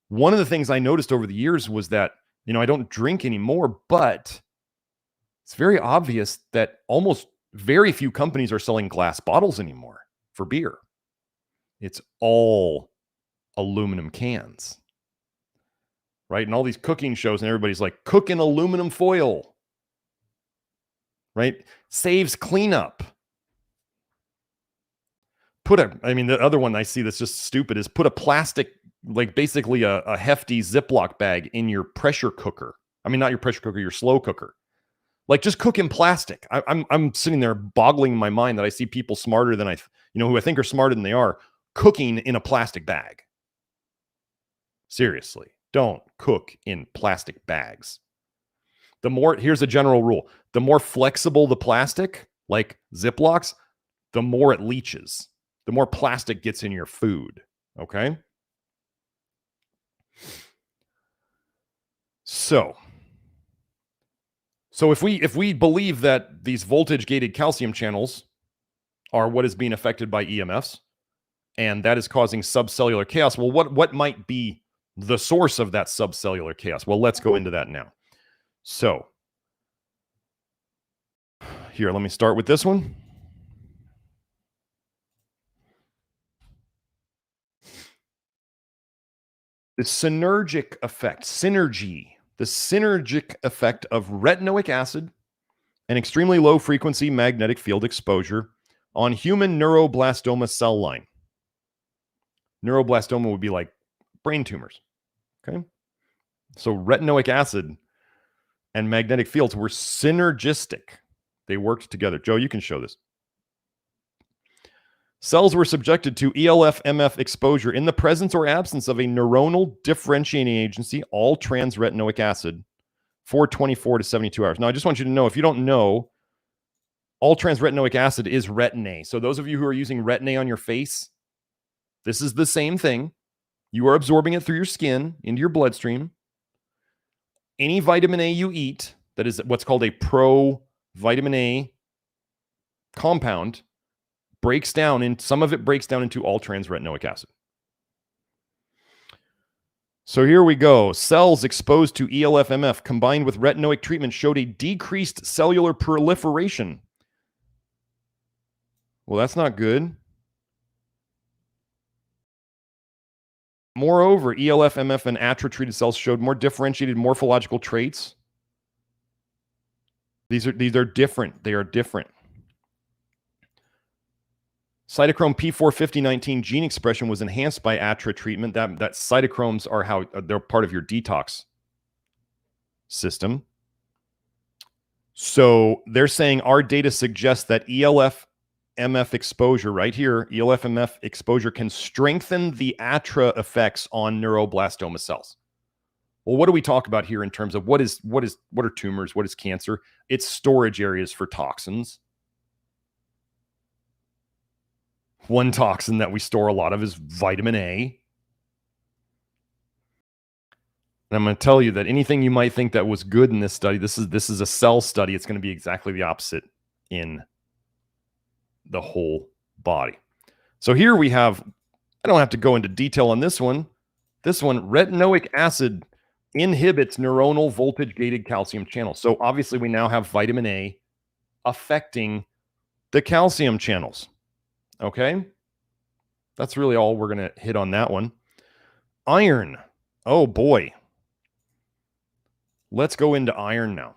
One of the things I noticed over the years was that, I don't drink anymore, but it's very obvious that almost very few companies are selling glass bottles anymore for beer. It's all aluminum cans, right? And all these cooking shows and everybody's like, cook in aluminum foil, right? Saves cleanup. The other one I see that's just stupid is put a plastic, like basically a hefty Ziploc bag in your pressure cooker. Not your pressure cooker, your slow cooker. Like just cook in plastic. I'm sitting there boggling my mind that I see people smarter than who I think are smarter than they are, cooking in a plastic bag. Seriously, don't cook in plastic bags. Here's a general rule. The more flexible the plastic, like Ziplocs, the more it leaches. The more plastic gets in your food. Okay? So if we believe that these voltage-gated calcium channels are what is being affected by EMFs, and that is causing subcellular chaos, well, what might be the source of that subcellular chaos? Well, let's go into that now. So here, let me start with this one. The synergic effect, the synergic effect of retinoic acid and extremely low frequency magnetic field exposure on human neuroblastoma cell line. Neuroblastoma would be like brain tumors. Okay. So retinoic acid and magnetic fields were synergistic. They worked together. Joe, you can show this. Cells were subjected to ELF-MF exposure in the presence or absence of a neuronal differentiating agency, all trans retinoic acid, for 24 to 72 hours. Now, I just want you to know, if you don't know, all trans retinoic acid is Retin-A. So those of you who are using Retin-A on your face, this is the same thing. You are absorbing it through your skin into your bloodstream. Any vitamin A you eat that is what's called a pro-vitamin A compound breaks down, and some of it breaks down into all trans retinoic acid. So here we go. Cells exposed to ELF-MF combined with retinoic treatment showed a decreased cellular proliferation. Well, that's not good. Moreover, ELF-MF and ATRA-treated cells showed more differentiated morphological traits. These are different. They are different. Cytochrome P45019 gene expression was enhanced by ATRA treatment. That cytochromes are how they're part of your detox system. So they're saying our data suggests that ELF-MF exposure right here, ELF-MF exposure can strengthen the ATRA effects on neuroblastoma cells. Well, what do we talk about here in terms of what are tumors? What is cancer? It's storage areas for toxins. One toxin that we store a lot of is vitamin A. And I'm going to tell you that anything you might think that was good in this study, this is a cell study. It's going to be exactly the opposite in the whole body. So here we have, I don't have to go into detail on this one. This one, retinoic acid inhibits neuronal voltage-gated calcium channels. So obviously we now have vitamin A affecting the calcium channels. Okay? That's really all we're going to hit on that one. Iron. Oh, boy. Let's go into iron now.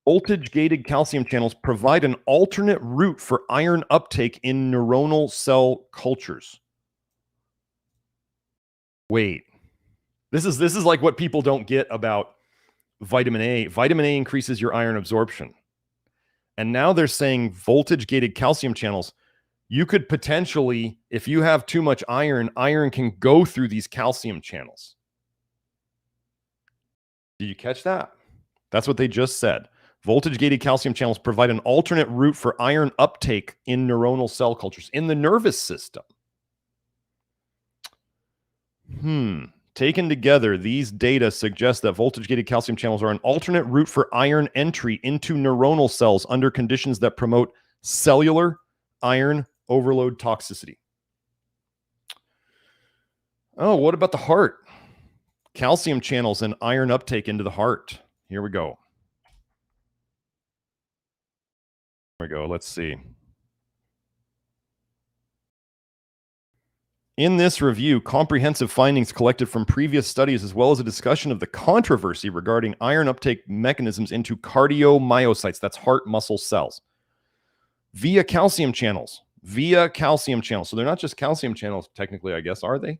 Voltage-gated calcium channels provide an alternate route for iron uptake in neuronal cell cultures. Wait. This is like what people don't get about vitamin A. Vitamin A increases your iron absorption. And now they're saying voltage-gated calcium channels. You could potentially, if you have too much iron, iron can go through these calcium channels. Did you catch that? That's what they just said. Voltage-gated calcium channels provide an alternate route for iron uptake in neuronal cell cultures in the nervous system. Taken together, these data suggest that voltage-gated calcium channels are an alternate route for iron entry into neuronal cells under conditions that promote cellular iron overload toxicity. Oh, what about the heart? Calcium channels and iron uptake into the heart. Here we go. Here we go. Let's see. In this review, comprehensive findings collected from previous studies, as well as a discussion of the controversy regarding iron uptake mechanisms into cardiomyocytes, that's heart muscle cells, via calcium channels. So they're not just calcium channels, technically, I guess, are they?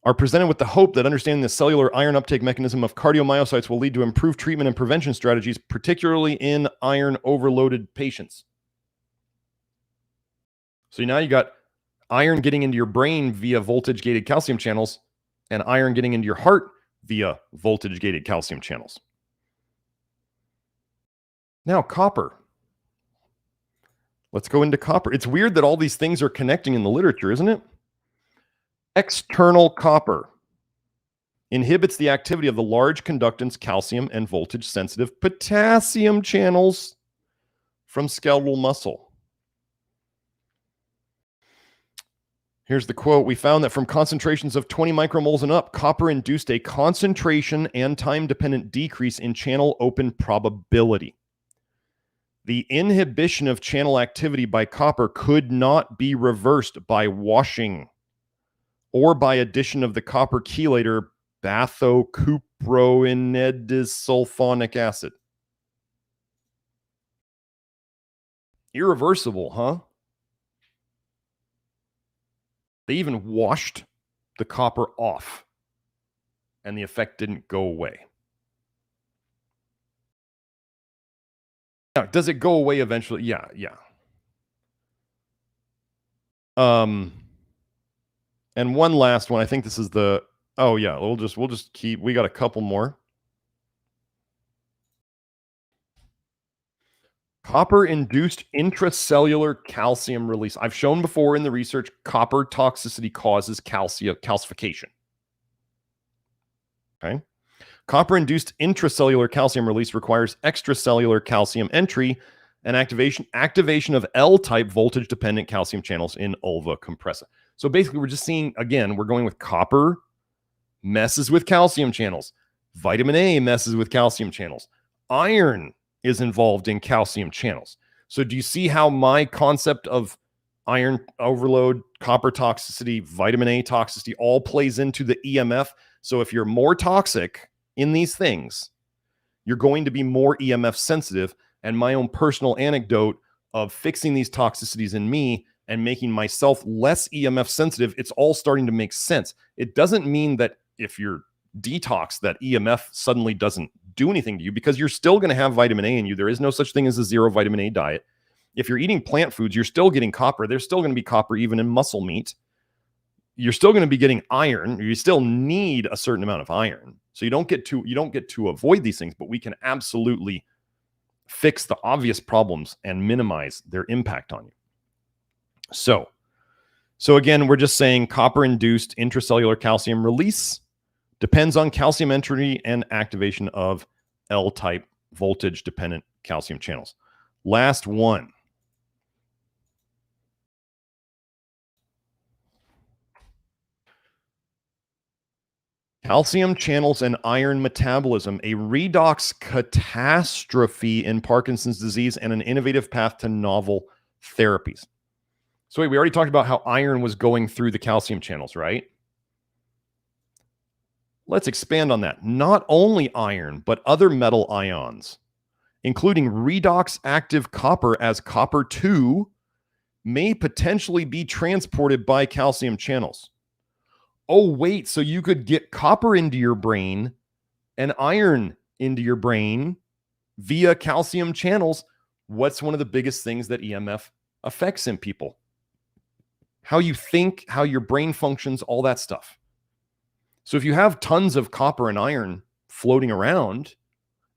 Are presented with the hope that understanding the cellular iron uptake mechanism of cardiomyocytes will lead to improved treatment and prevention strategies, particularly in iron overloaded patients. So now you got iron getting into your brain via voltage-gated calcium channels and iron getting into your heart via voltage-gated calcium channels. Now, copper. Let's go into copper. It's weird that all these things are connecting in the literature, isn't it? External copper inhibits the activity of the large conductance calcium and voltage-sensitive potassium channels from skeletal muscle. Here's the quote. We found that from concentrations of 20 micromoles and up, copper induced a concentration and time-dependent decrease in channel open probability. The inhibition of channel activity by copper could not be reversed by washing or by addition of the copper chelator bathocuproinidylsulfonic acid. Irreversible, huh? They even washed the copper off, and the effect didn't go away. Now, does it go away eventually? Yeah. And one last one. I think this is the. Oh yeah, we'll just keep. We got a couple more. Copper-induced intracellular calcium release. I've shown before in the research, copper toxicity causes calcification. Okay. Copper-induced intracellular calcium release requires extracellular calcium entry and activation of L-type voltage-dependent calcium channels in ulva compressa. So basically, we're just seeing, again, we're going with copper messes with calcium channels. Vitamin A messes with calcium channels. Iron is involved in calcium channels. So do you see how my concept of iron overload, copper toxicity, vitamin A toxicity all plays into the EMF? So if you're more toxic in these things, you're going to be more EMF sensitive. And my own personal anecdote of fixing these toxicities in me and making myself less EMF sensitive, it's all starting to make sense. It doesn't mean that if you're detox, that EMF suddenly doesn't do anything to you, because you're still going to have vitamin A in you. There is no such thing as a zero vitamin A diet. If you're eating plant foods, you're still getting copper. There's still going to be copper even in muscle meat. You're still going to be getting iron. You still need a certain amount of iron. So you don't get to avoid these things, but we can absolutely fix the obvious problems and minimize their impact on you. So again, we're just saying copper-induced intracellular calcium release depends on calcium entry and activation of L-type voltage-dependent calcium channels. Last one. Calcium channels and iron metabolism, a redox catastrophe in Parkinson's disease and an innovative path to novel therapies. So wait, we already talked about how iron was going through the calcium channels, right? Let's expand on that. Not only iron, but other metal ions, including redox active copper as copper 2, may potentially be transported by calcium channels. Oh, wait, so you could get copper into your brain and iron into your brain via calcium channels. What's one of the biggest things that EMF affects in people? How you think, how your brain functions, all that stuff. So if you have tons of copper and iron floating around,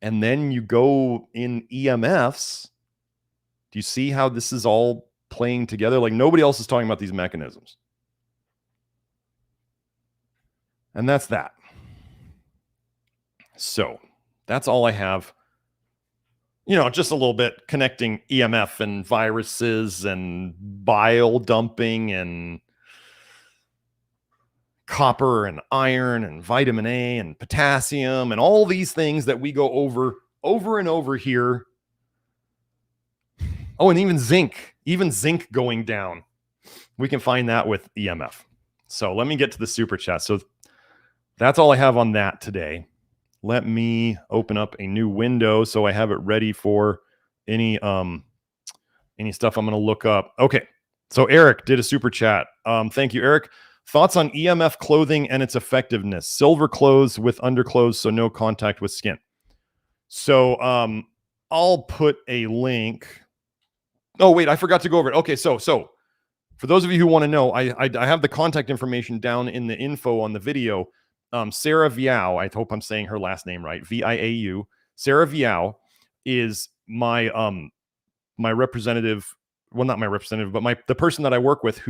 and then you go in EMFs, do you see how this is all playing together? Like nobody else is talking about these mechanisms. And that's that. So that's all I have. Just a little bit connecting EMF and viruses and bile dumping and copper and iron and vitamin A and potassium and all these things that we go over and over here. Oh, and even zinc going down. We can find that with EMF. So let me get to the super chat. So that's all I have on that today. Let me open up a new window so I have it ready for any stuff I'm going to look up. Okay. So Eric did a super chat. Thank you, Eric. Thoughts on EMF clothing and its effectiveness. Silver clothes with underclothes, so no contact with skin. So I'll put a link. Oh, wait, I forgot to go over it. Okay, so for those of you who want to know, I have the contact information down in the info on the video. Sarah Viau, I hope I'm saying her last name right, Viau. Sarah Viau is my my representative. Well, not my representative, but the person that I work with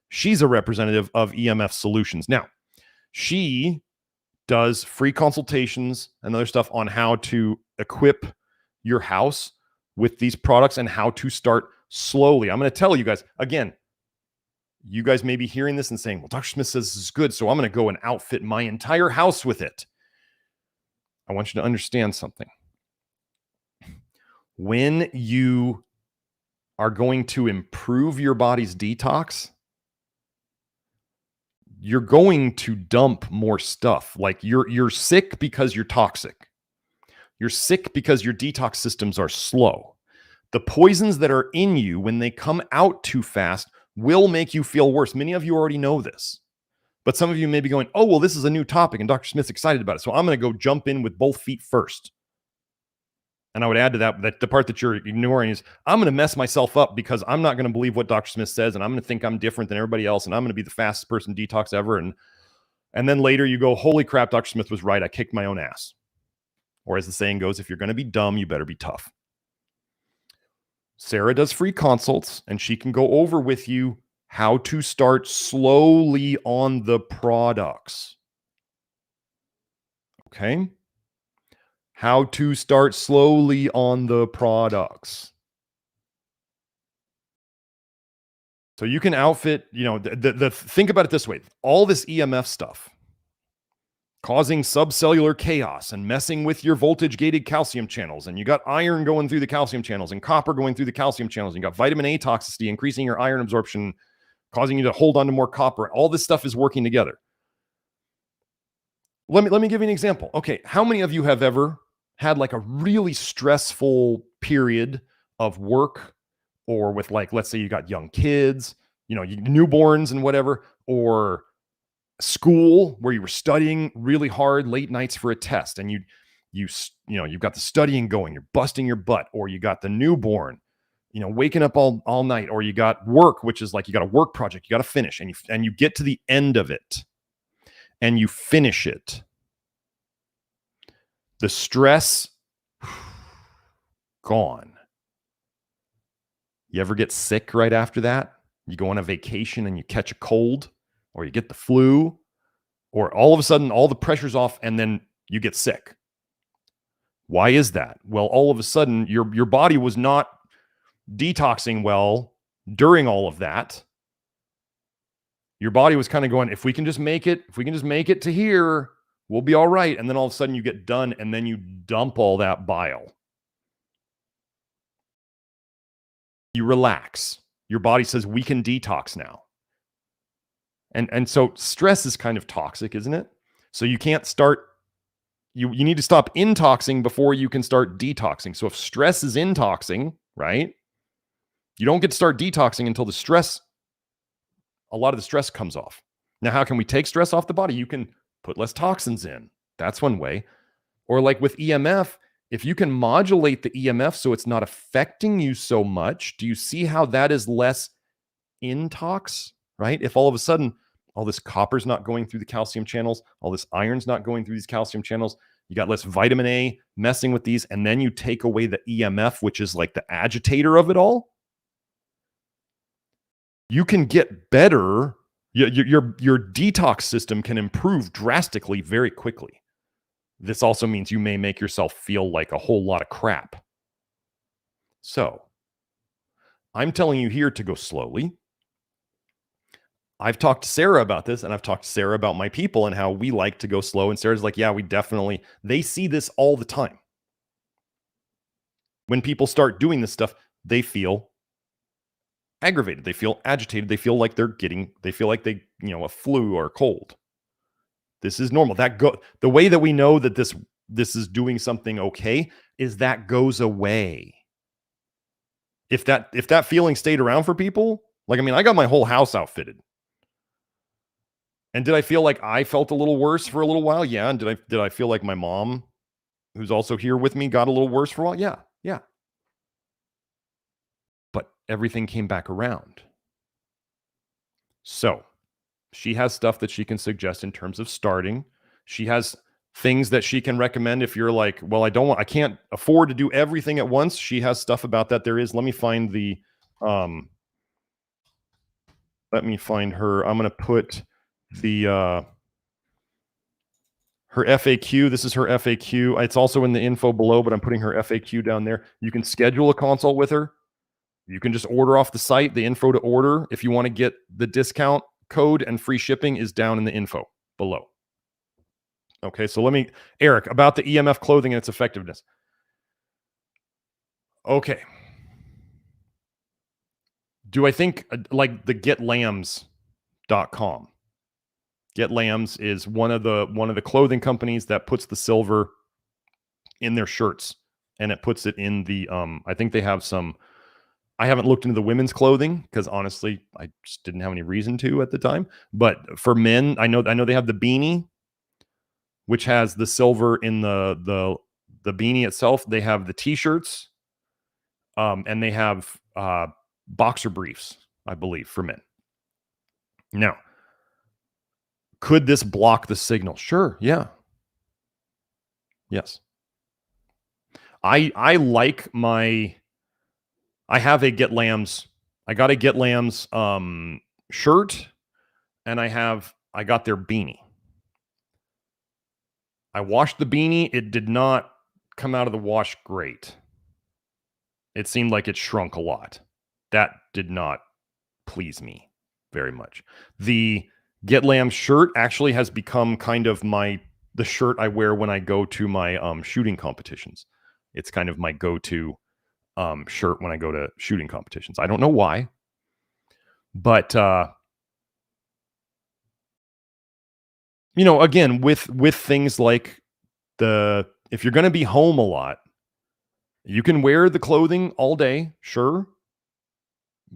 she's a representative of EMF Solutions. Now, she does free consultations and other stuff on how to equip your house with these products and how to start slowly. I'm going to tell you guys, again, you guys may be hearing this and saying, well, Dr. Smith says this is good, so I'm going to go and outfit my entire house with it. I want you to understand something. When you are going to improve your body's detox, you're going to dump more stuff. Like you're sick because you're toxic. You're sick because your detox systems are slow. The poisons that are in you, when they come out too fast, will make you feel worse. Many of you already know this. But some of you may be going, oh, well, this is a new topic and Dr. Smith's excited about it. So I'm going to go jump in with both feet first. And I would add to that the part that you're ignoring is I'm going to mess myself up because I'm not going to believe what Dr. Smith says, and I'm going to think I'm different than everybody else, and I'm going to be the fastest person detox ever. And then later you go, holy crap, Dr. Smith was right. I kicked my own ass. Or as the saying goes, if you're going to be dumb, you better be tough. Sarah does free consults, and she can go over with you how to start slowly on the products. Okay? How to start slowly on the products. So you can outfit, think about it this way. All this EMF stuff causing subcellular chaos and messing with your voltage-gated calcium channels. And you got iron going through the calcium channels and copper going through the calcium channels. And you got vitamin A toxicity, increasing your iron absorption, causing you to hold on to more copper. All this stuff is working together. Let me give you an example. Okay, how many of you have ever had like a really stressful period of work, or with, like, let's say you got young kids, newborns and whatever, or school where you were studying really hard late nights for a test, and you've got the studying going, you're busting your butt, or you got the newborn, waking up all night, or you got work, which is like you got a work project you got to finish, and you get to the end of it and you finish it. The stress gone. You ever get sick right after that? You go on a vacation and you catch a cold, or you get the flu, or all of a sudden all the pressure's off and then you get sick. Why is that? Well, all of a sudden your body was not detoxing well during all of that. Your body was kind of going, if we can just make it to here, we'll be all right. And then all of a sudden you get done and then you dump all that bile. You relax. Your body says, we can detox now. And so stress is kind of toxic, isn't it? So you can't start, you need to stop intoxing before you can start detoxing. So if stress is intoxing, right? You don't get to start detoxing until a lot of the stress comes off. Now, how can we take stress off the body? You can put less toxins in. That's one way. Or like with EMF, if you can modulate the EMF so it's not affecting you so much, do you see how that is less intox, right? If all of a sudden all this copper's not going through the calcium channels, all this iron's not going through these calcium channels, you got less vitamin A messing with these, and then you take away the EMF, which is like the agitator of it all, you can get better. Your detox system can improve drastically very quickly. This also means you may make yourself feel like a whole lot of crap. So I'm telling you here to go slowly. I've talked to Sarah about this, and I've talked to Sarah about my people and how we like to go slow. And Sarah's like, yeah, they see this all the time. When people start doing this stuff, they feel aggravated. They feel agitated. They feel like a flu or a cold. This is normal. The way that we know that this is doing something okay is that goes away. If that feeling stayed around for people, like, I mean, I got my whole house outfitted. And did I feel like I felt a little worse for a little while? Yeah. And did I feel like my mom, who's also here with me, got a little worse for a while? Yeah. Yeah. But everything came back around. So she has stuff that she can suggest in terms of starting. She has things that she can recommend if you're like, well, I can't afford to do everything at once. She has stuff about that. Let me find her. I'm going to put her FAQ. This is her FAQ. It's also in the info below, but I'm putting her FAQ down there. You can schedule a consult with her. You can just order off the site. The info to order, if you want to get the discount code and free shipping, is down in the info below. Okay, so Eric, about the EMF clothing and its effectiveness. Okay. Do I think like the getlambs.com? Get Lambs is one of the clothing companies that puts the silver in their shirts, and it puts it in the I think they have some. I haven't looked into the women's clothing because honestly, I just didn't have any reason to at the time. But for men, I know they have the beanie, which has the silver in the beanie itself. They have the t-shirts, and they have boxer briefs, I believe, for men. Now, could this block the signal? Sure. Yeah. Yes. I have a Get Lambs. I got a Get Lambs shirt, and I got their beanie. I washed the beanie. It did not come out of the wash great. It seemed like it shrunk a lot. That did not please me very much. The Get Lambs shirt actually has become kind of the shirt I wear when I go to my shooting competitions. It's kind of my go-to shirt when I go to shooting competitions. I don't know why, but again, with things like if you're going to be home a lot, you can wear the clothing all day, sure.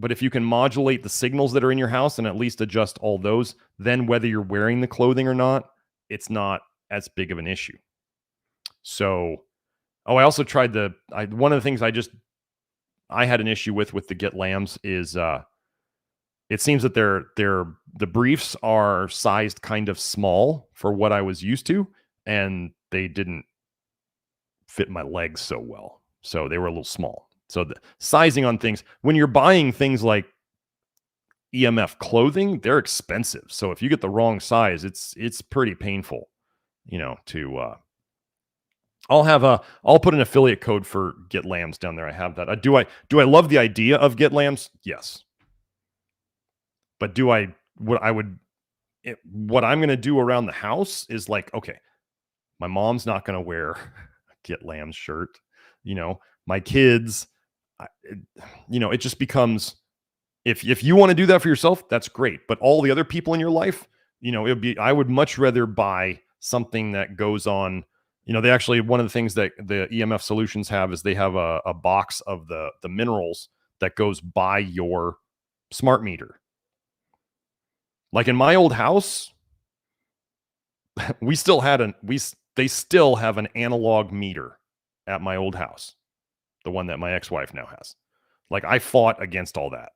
But if you can modulate the signals that are in your house and at least adjust all those, then whether you're wearing the clothing or not, it's not as big of an issue. So, I also tried one of the things I had an issue with the Get Lambs is it seems that the briefs are sized kind of small for what I was used to, and they didn't fit my legs so well. So they were a little small. So the sizing on things, when you're buying things like EMF clothing, they're expensive. So if you get the wrong size, it's pretty painful, to I'll put an affiliate code for Get Lambs down there. I have that. Do I love the idea of Get Lambs? Yes. But what I'm going to do around the house is like, okay, my mom's not going to wear a Get Lambs shirt, my kids, it just becomes, if you want to do that for yourself, that's great. But all the other people in your life, I would much rather buy something that goes on. They actually, one of the things that the EMF solutions have is they have a box of the minerals that goes by your smart meter. Like in my old house, they still have an analog meter at my old house, the one that my ex-wife now has. Like, I fought against all that.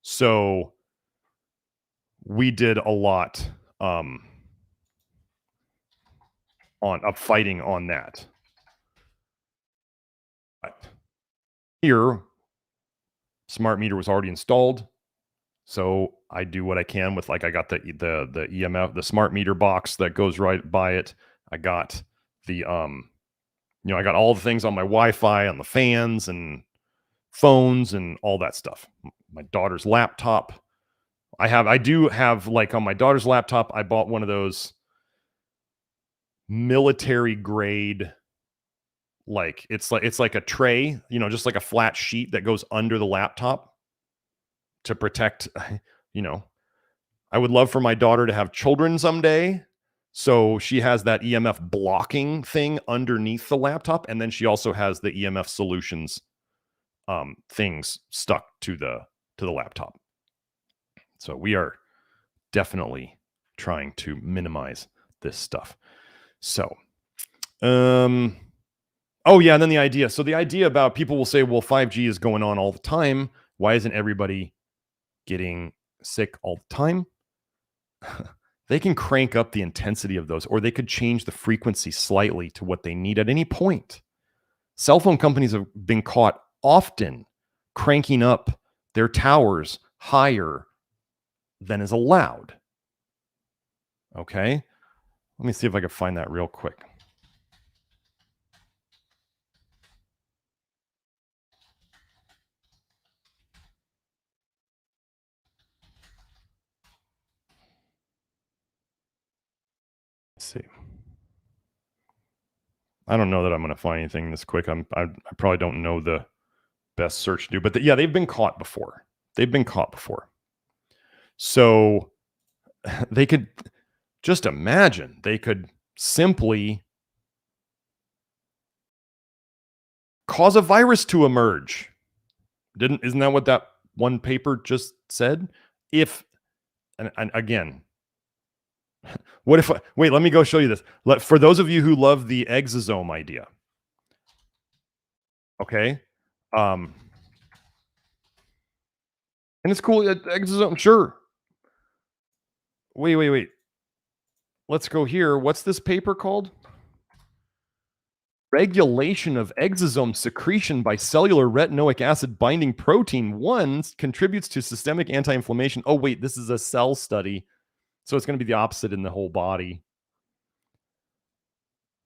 So we did a lot of fighting on that. But here, smart meter was already installed, so I do what I can with, like, I got the EMF, the smart meter box that goes right by it. I got the I got all the things on my Wi-Fi, on the fans and phones and all that stuff. My daughter's laptop. I do have, like, on my daughter's laptop, I bought one of those military grade, like, it's like a tray, just like a flat sheet that goes under the laptop to protect, I would love for my daughter to have children someday. So she has that EMF blocking thing underneath the laptop. And then she also has the EMF solutions things stuck to the laptop. So we are definitely trying to minimize this stuff. So, oh yeah, and then the idea. So the idea about, people will say, well, 5G is going on all the time. Why isn't everybody getting sick all the time? They can crank up the intensity of those, or they could change the frequency slightly to what they need at any point. Cell phone companies have been caught often cranking up their towers higher than is allowed. Okay, let me see if I can find that real quick. Let's see. I don't know that I'm going to find anything this quick. I probably don't know the best search to do, but yeah, they've been caught before. So they could just imagine, they could simply cause a virus to emerge. Isn't that what that one paper just said? And again, what if, wait, let me go show you this. For those of you who love the exosome idea. Okay. And it's cool. Exosome, sure. Wait. Let's go here. What's this paper called? Regulation of exosome secretion by cellular retinoic acid binding protein 1 contributes to systemic anti-inflammation. Oh, wait, this is a cell study. So it's going to be the opposite in the whole body.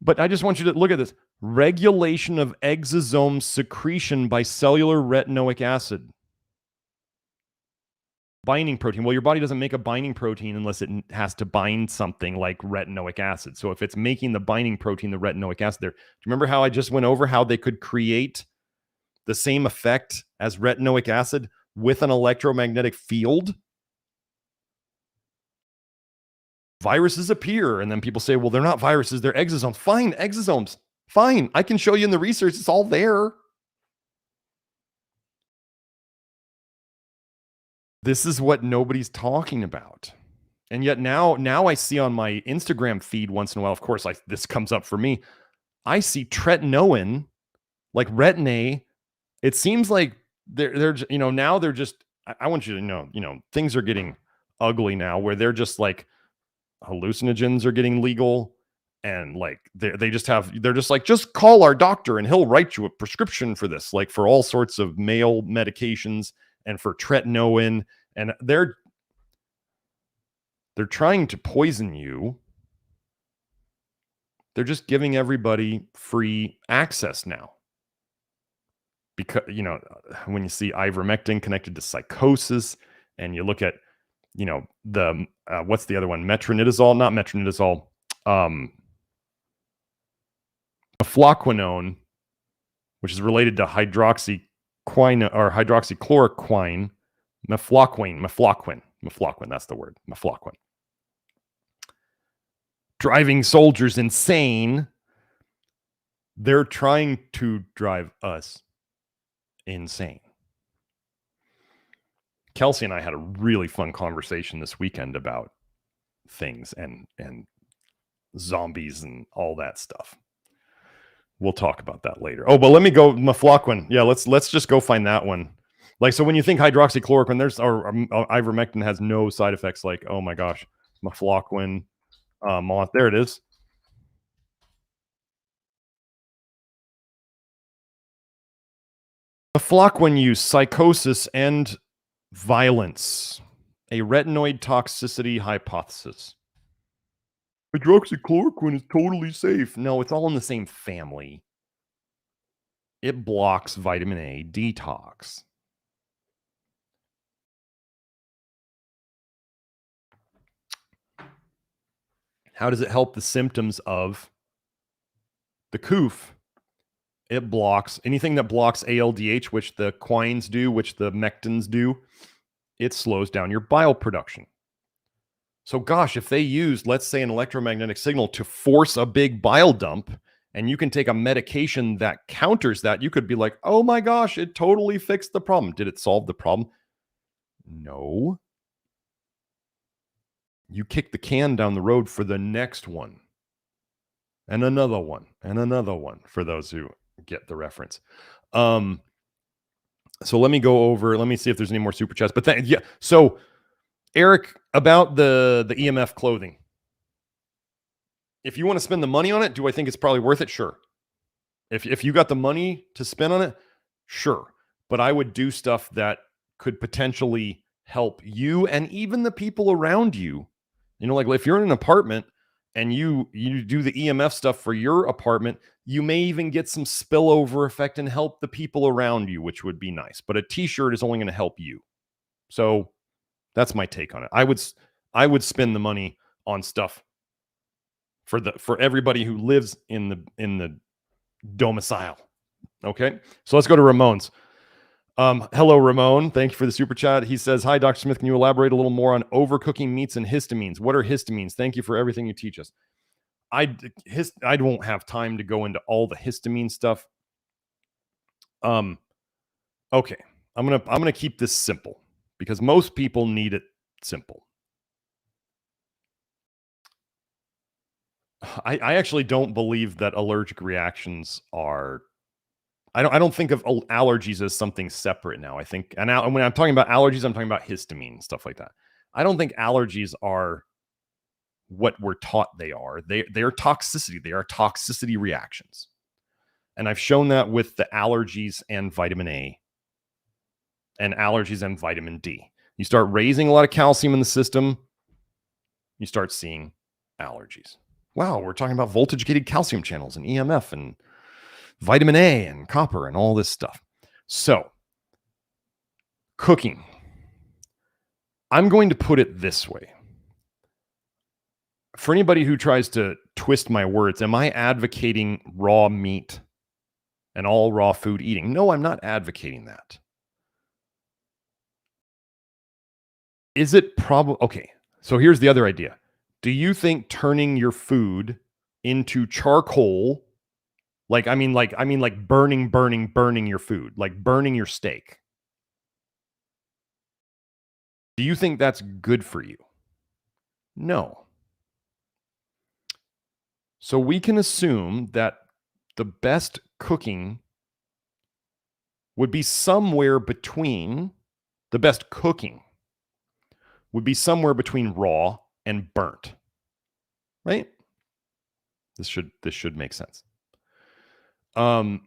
But I just want you to look at this. Regulation of exosome secretion by cellular retinoic acid. Binding protein. Well, your body doesn't make a binding protein unless it has to bind something like retinoic acid. So if it's making the binding protein, the retinoic acid there. Do you remember how I just went over how they could create the same effect as retinoic acid with an electromagnetic field? Viruses appear, and then people say, well, they're not viruses, they're exosomes. Fine, exosomes. Fine. I can show you in the research. It's all there. This is what nobody's talking about. And yet now I see on my Instagram feed once in a while, of course, this comes up for me. I see tretinoin, like Retin-A. It seems like they're now they're just, I want you to know, things are getting ugly now, where they're just like, hallucinogens are getting legal, and like they're just like, just call our doctor and he'll write you a prescription for this, like for all sorts of male medications and for tretinoin, and they're trying to poison you. They're just giving everybody free access now. Because, when you see ivermectin connected to psychosis, and you look at, the, what's the other one? Not metronidazole. Mefloquinone, which is related to hydroxychloroquine. Mefloquine, that's the word. Mefloquine. driving soldiers insane. They're trying to drive us insane. Kelsey and I had a really fun conversation this weekend about things and zombies and all that stuff. We'll talk about that later. Oh, but let me go mefloquine. Yeah, let's just go find that one. Like, so when you think hydroxychloroquine, there's or ivermectin has no side effects. Like, oh my gosh, mefloquine, moth. There it is. Mefloquine use, psychosis, and violence. A retinoid toxicity hypothesis. Hydroxychloroquine is totally safe. No, it's all in the same family. It blocks vitamin A detox. How does it help the symptoms of the COOF? It blocks anything that blocks ALDH, which the quines do, which the mectins do. It slows down your bile production. So gosh, if they used, let's say, an electromagnetic signal to force a big bile dump, and you can take a medication that counters that, you could be like, oh my gosh, it totally fixed the problem. Did it solve the problem? No. You kick the can down the road for the next one. And another one. And another one, for those who get the reference. So let me go over, let me see if there's any more super chats. But yeah, so Eric, about the EMF clothing. If you want to spend the money on it, do I think it's probably worth it? Sure. If you got the money to spend on it, sure. But I would do stuff that could potentially help you and even the people around you. You know, like if you're in an apartment and you do the EMF stuff for your apartment, you may even get some spillover effect and help the people around you, which would be nice. But a t-shirt is only going to help you. So that's my take on it. I would spend the money on stuff for everybody who lives in the domicile. Okay, so let's go to Ramon's. Hello, Ramon. Thank you for the super chat. He says, hi, Dr. Smith. Can you elaborate a little more on overcooking meats and histamines? What are histamines? Thank you for everything you teach us. I won't have time to go into all the histamine stuff. Okay, I'm gonna keep this simple because most people need it simple. I actually don't believe that allergic reactions are. I don't think of allergies as something separate now. I think, and when I'm talking about allergies, I'm talking about histamine, stuff like that. I don't think allergies are what we're taught they are. They are toxicity. They are toxicity reactions. And I've shown that with the allergies and vitamin A and allergies and vitamin D. You start raising a lot of calcium in the system, you start seeing allergies. Wow, we're talking about voltage-gated calcium channels and EMF and vitamin A and copper and all this stuff. So, cooking. I'm going to put it this way. For anybody who tries to twist my words, am I advocating raw meat and all raw food eating? No, I'm not advocating that. Is it probably okay? So here's the other idea. Do you think turning your food into charcoal, like burning your food, like burning your steak? Do you think that's good for you? No. So we can assume that the best cooking would be somewhere between the best cooking would be somewhere between raw and burnt. Right? This should make sense. Now,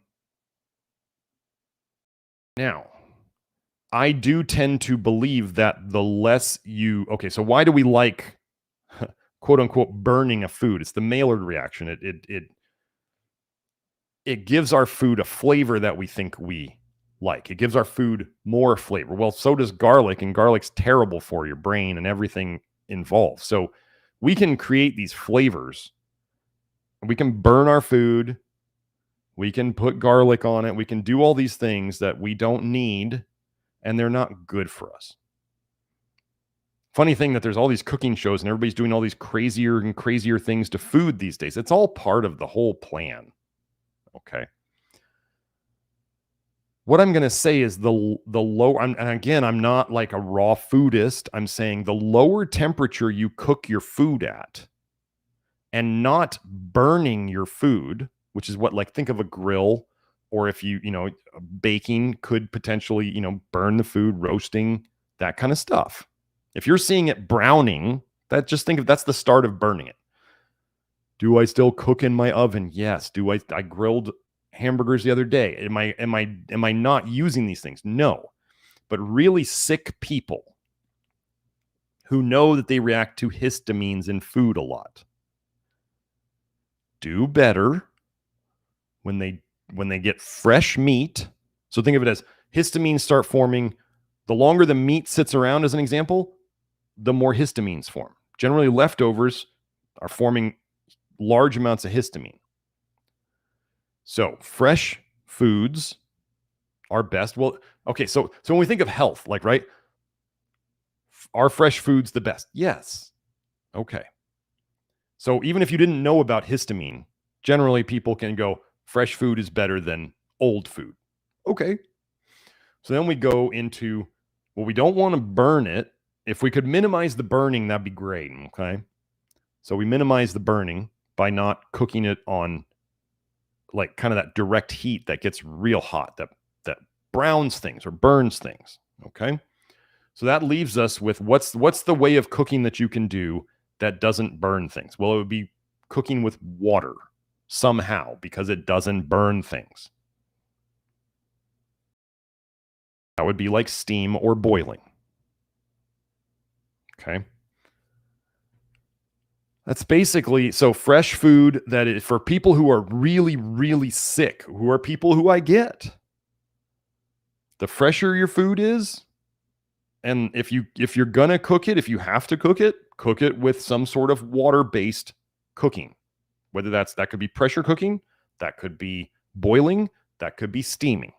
I do tend to believe that the less you okay, so why do we like quote unquote burning a food? It's the Maillard reaction. It gives our food a flavor that we think we like. It gives our food more flavor. Well, so does garlic, and garlic's terrible for your brain and everything involved. So we can create these flavors. We can burn our food. We can put garlic on it. We can do all these things that we don't need, and they're not good for us. Funny thing that there's all these cooking shows and everybody's doing all these crazier and crazier things to food these days. It's all part of the whole plan. Okay. What I'm going to say is the lower, and again, I'm not like a raw foodist. I'm saying the lower temperature you cook your food at and not burning your food, which is what, like, think of a grill, or if you baking could potentially, burn the food, roasting, that kind of stuff. If you're seeing it browning, just think of that's the start of burning it. Do I still cook in my oven? Yes. I grilled hamburgers the other day. Am I not using these things? No. But really sick people who know that they react to histamines in food a lot do better when they get fresh meat. So think of it as histamines start forming. The longer the meat sits around, as an example, the more histamines form. Generally, leftovers are forming large amounts of histamine. So fresh foods are best. Well, okay, so when we think of health, like, right, are fresh foods the best? Yes. Okay. So even if you didn't know about histamine, generally people can go, fresh food is better than old food. Okay. So then we go into, well, we don't want to burn it. If we could minimize the burning, that'd be great. Okay. So we minimize the burning by not cooking it on, like, kind of that direct heat that gets real hot, that browns things or burns things. Okay. So that leaves us with what's the way of cooking that you can do that doesn't burn things? Well, it would be cooking with water somehow, because it doesn't burn things. That would be like steam or boiling. Okay. That's basically, so fresh food that is for people who are really, really sick, who are people who I get. The fresher your food is, and if you're gonna cook it, if you have to cook it with some sort of water-based cooking. Whether that could be pressure cooking, that could be boiling, that could be steaming.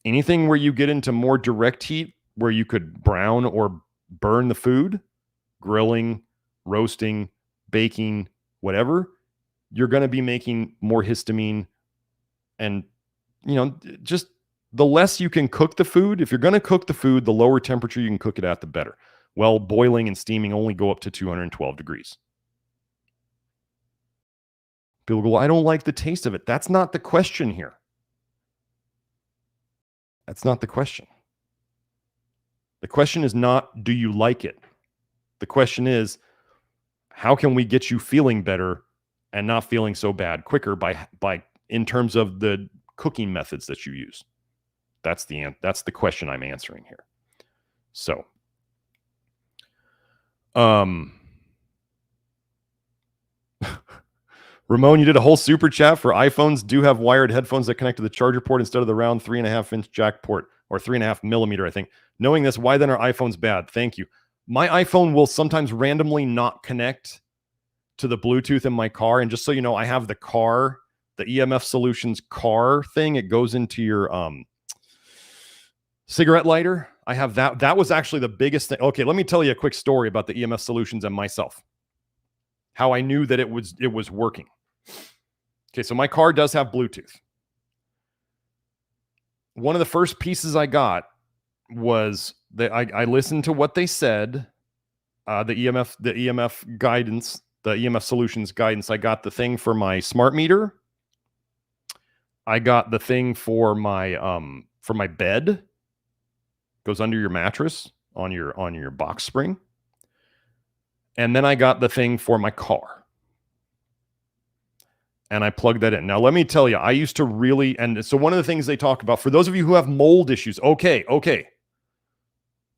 Anything where you get into more direct heat, where you could brown or burn the food, grilling, roasting, baking, whatever, you're going to be making more histamine. And, just the less you can cook the food, if you're going to cook the food, the lower temperature you can cook it at, the better. Well, boiling and steaming only go up to 212 degrees. People go, well, I don't like the taste of it. That's not the question here. That's not the question. The question is not, do you like it? The question is, how can we get you feeling better and not feeling so bad quicker by in terms of the cooking methods that you use? That's the question I'm answering here. So, Ramon, you did a whole super chat for iPhones do have wired headphones that connect to the charger port instead of the round 3.5-inch jack port, or 3.5 millimeter, I think. Knowing this, why then are iPhones bad? Thank you. My iPhone will sometimes randomly not connect to the Bluetooth in my car. And just so you know, I have the EMF Solutions car thing. It goes into your cigarette lighter. I have that. That was actually the biggest thing. Okay, let me tell you a quick story about the EMF Solutions and myself. How I knew that it was working. Okay, so my car does have Bluetooth. One of the first pieces I got was that I listened to what they said, the EMF guidance, the EMF Solutions guidance. I got the thing for my smart meter. I got the thing for my bed. Goes under your mattress on your box spring. And then I got the thing for my car. And I plugged that in. Now, let me tell you, I used to really, and so one of the things they talk about, for those of you who have mold issues, okay.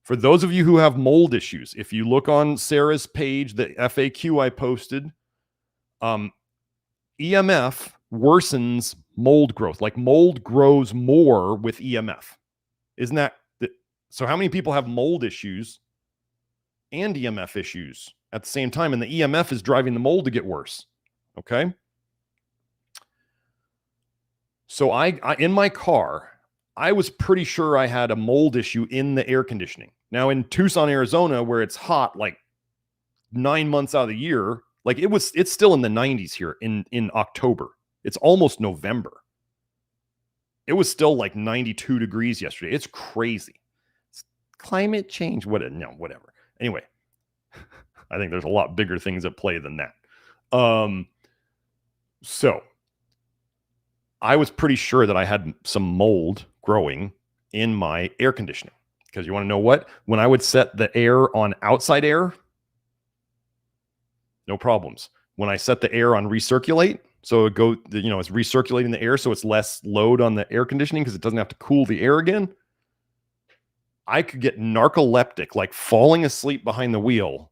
For those of you who have mold issues, if you look on Sarah's page, the FAQ I posted, EMF worsens mold growth. Like, mold grows more with EMF. Isn't that, so how many people have mold issues and EMF issues at the same time? And the EMF is driving the mold to get worse. Okay. So I in my car, I was pretty sure I had a mold issue in the air conditioning. Now in Tucson, Arizona, where it's hot like 9 months out of the year, like it's still in the 90s here in October. It's almost November. It was still like 92 degrees yesterday. It's crazy. It's climate change. Whatever. Anyway, I think there's a lot bigger things at play than that. So I was pretty sure that I had some mold growing in my air conditioning. Because you want to know what? When I would set the air on outside air, no problems. When I set the air on recirculate, so it's recirculating the air, so it's less load on the air conditioning because it doesn't have to cool the air again. I could get narcoleptic, like falling asleep behind the wheel,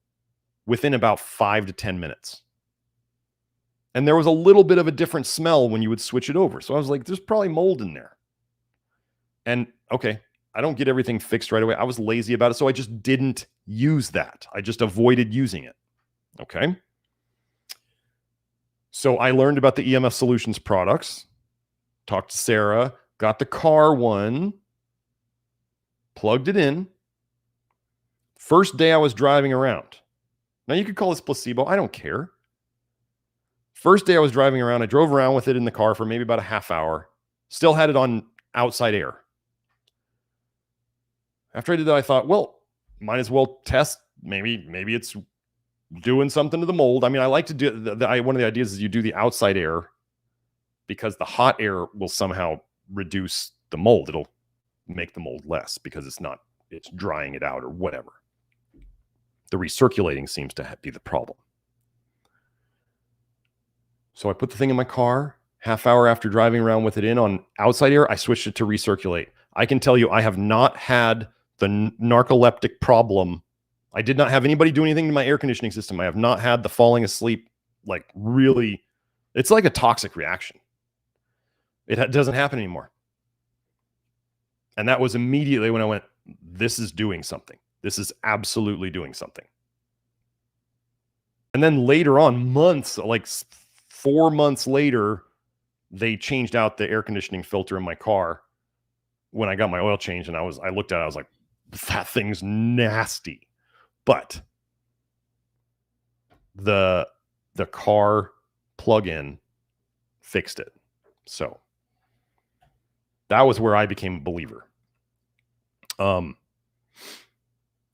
within about 5 to 10 minutes. And there was a little bit of a different smell when you would switch it over. So I was like, there's probably mold in there. And okay, I don't get everything fixed right away. I was lazy about it, so I just didn't use that. I just avoided using it. Okay. So I learned about the EMF Solutions products, talked to Sarah, got the car one, plugged it in. First day I was driving around. Now you could call this placebo. I don't care. First day I was driving around, I drove around with it in the car for maybe about a half hour. Still had it on outside air. After I did that, I thought, well, might as well test. Maybe it's doing something to the mold. I mean, I like to do one of the ideas is you do the outside air because the hot air will somehow reduce the mold. It'll make the mold less because it's drying it out or whatever. The recirculating seems to be the problem. So I put the thing in my car. Half hour after driving around with it in on outside air, I switched it to recirculate. I can tell you I have not had the narcoleptic problem. I did not have anybody do anything to my air conditioning system. I have not had the falling asleep, like really, it's like a toxic reaction. It doesn't happen anymore. And that was immediately when I went, this is doing something. This is absolutely doing something. And then later on, months, like 4 months later, they changed out the air conditioning filter in my car when I got my oil change. And I looked at it, I was like, that thing's nasty. But the car plug-in fixed it. So that was where I became a believer. But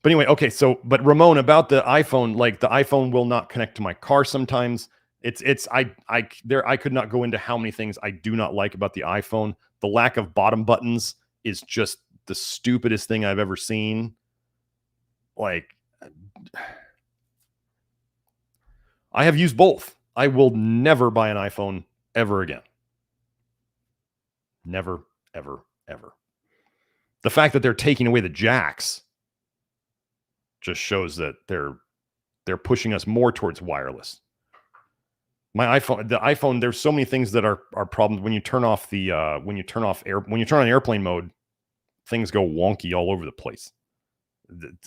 anyway, okay. So, but Ramon, about the iPhone, like the iPhone will not connect to my car sometimes. I could not go into how many things I do not like about the iPhone. The lack of bottom buttons is just the stupidest thing I've ever seen. Like, I have used both. I will never buy an iPhone ever again. Never, ever, ever. The fact that they're taking away the jacks just shows that they're pushing us more towards wireless. The iPhone, there's so many things that are problems when you turn on airplane mode, things go wonky all over the place.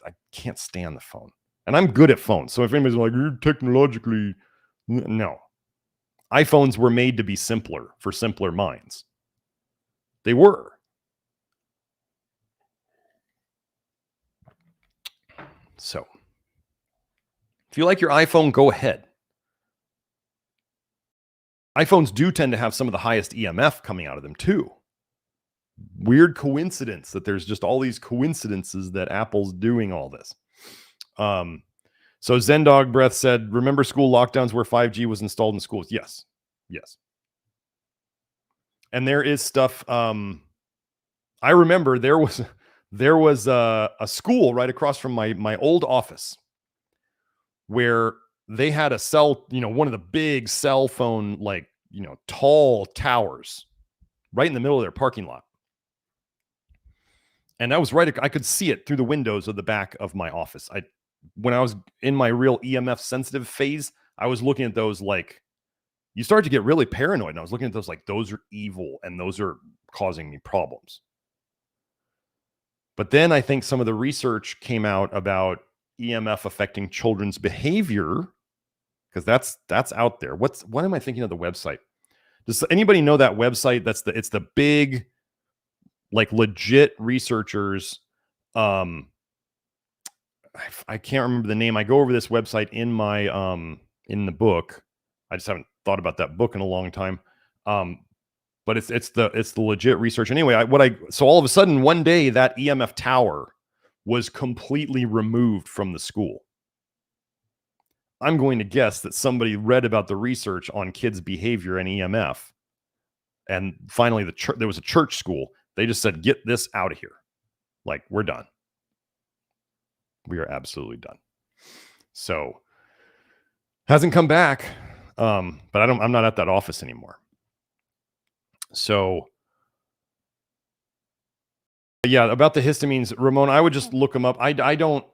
I can't stand the phone. And I'm good at phones. So if anybody's like, you're technologically, no. iPhones were made to be simpler for simpler minds. They were. So if you like your iPhone, go ahead. iPhones do tend to have some of the highest EMF coming out of them too. Weird coincidence that there's just all these coincidences that Apple's doing all this. So Zendog Breath said, remember school lockdowns where 5G was installed in schools? Yes. And there is stuff. I remember there was a school right across from my old office where they had a one of the big cell phone, tall towers right in the middle of their parking lot. And that was right. I could see it through the windows of the back of my office. When I was in my real EMF sensitive phase, I was looking at those like, you start to get really paranoid. And I was looking at those like, those are evil and those are causing me problems. But then I think some of the research came out about EMF affecting children's behavior, because that's out there. What am I thinking of the website? Does anybody know that website? It's the big like legit researchers. I can't remember the name. I go over this website in my in the book. I just haven't thought about that book in a long time. But it's the legit research. Anyway, so all of a sudden one day that EMF tower was completely removed from the school. I'm going to guess that somebody read about the research on kids' behavior and EMF. And finally, there was a church school. They just said, get this out of here. Like, we're done. We are absolutely done. So, hasn't come back. But I'm not at that office anymore. So, yeah, about the histamines, Ramon, I would just look them up. I don't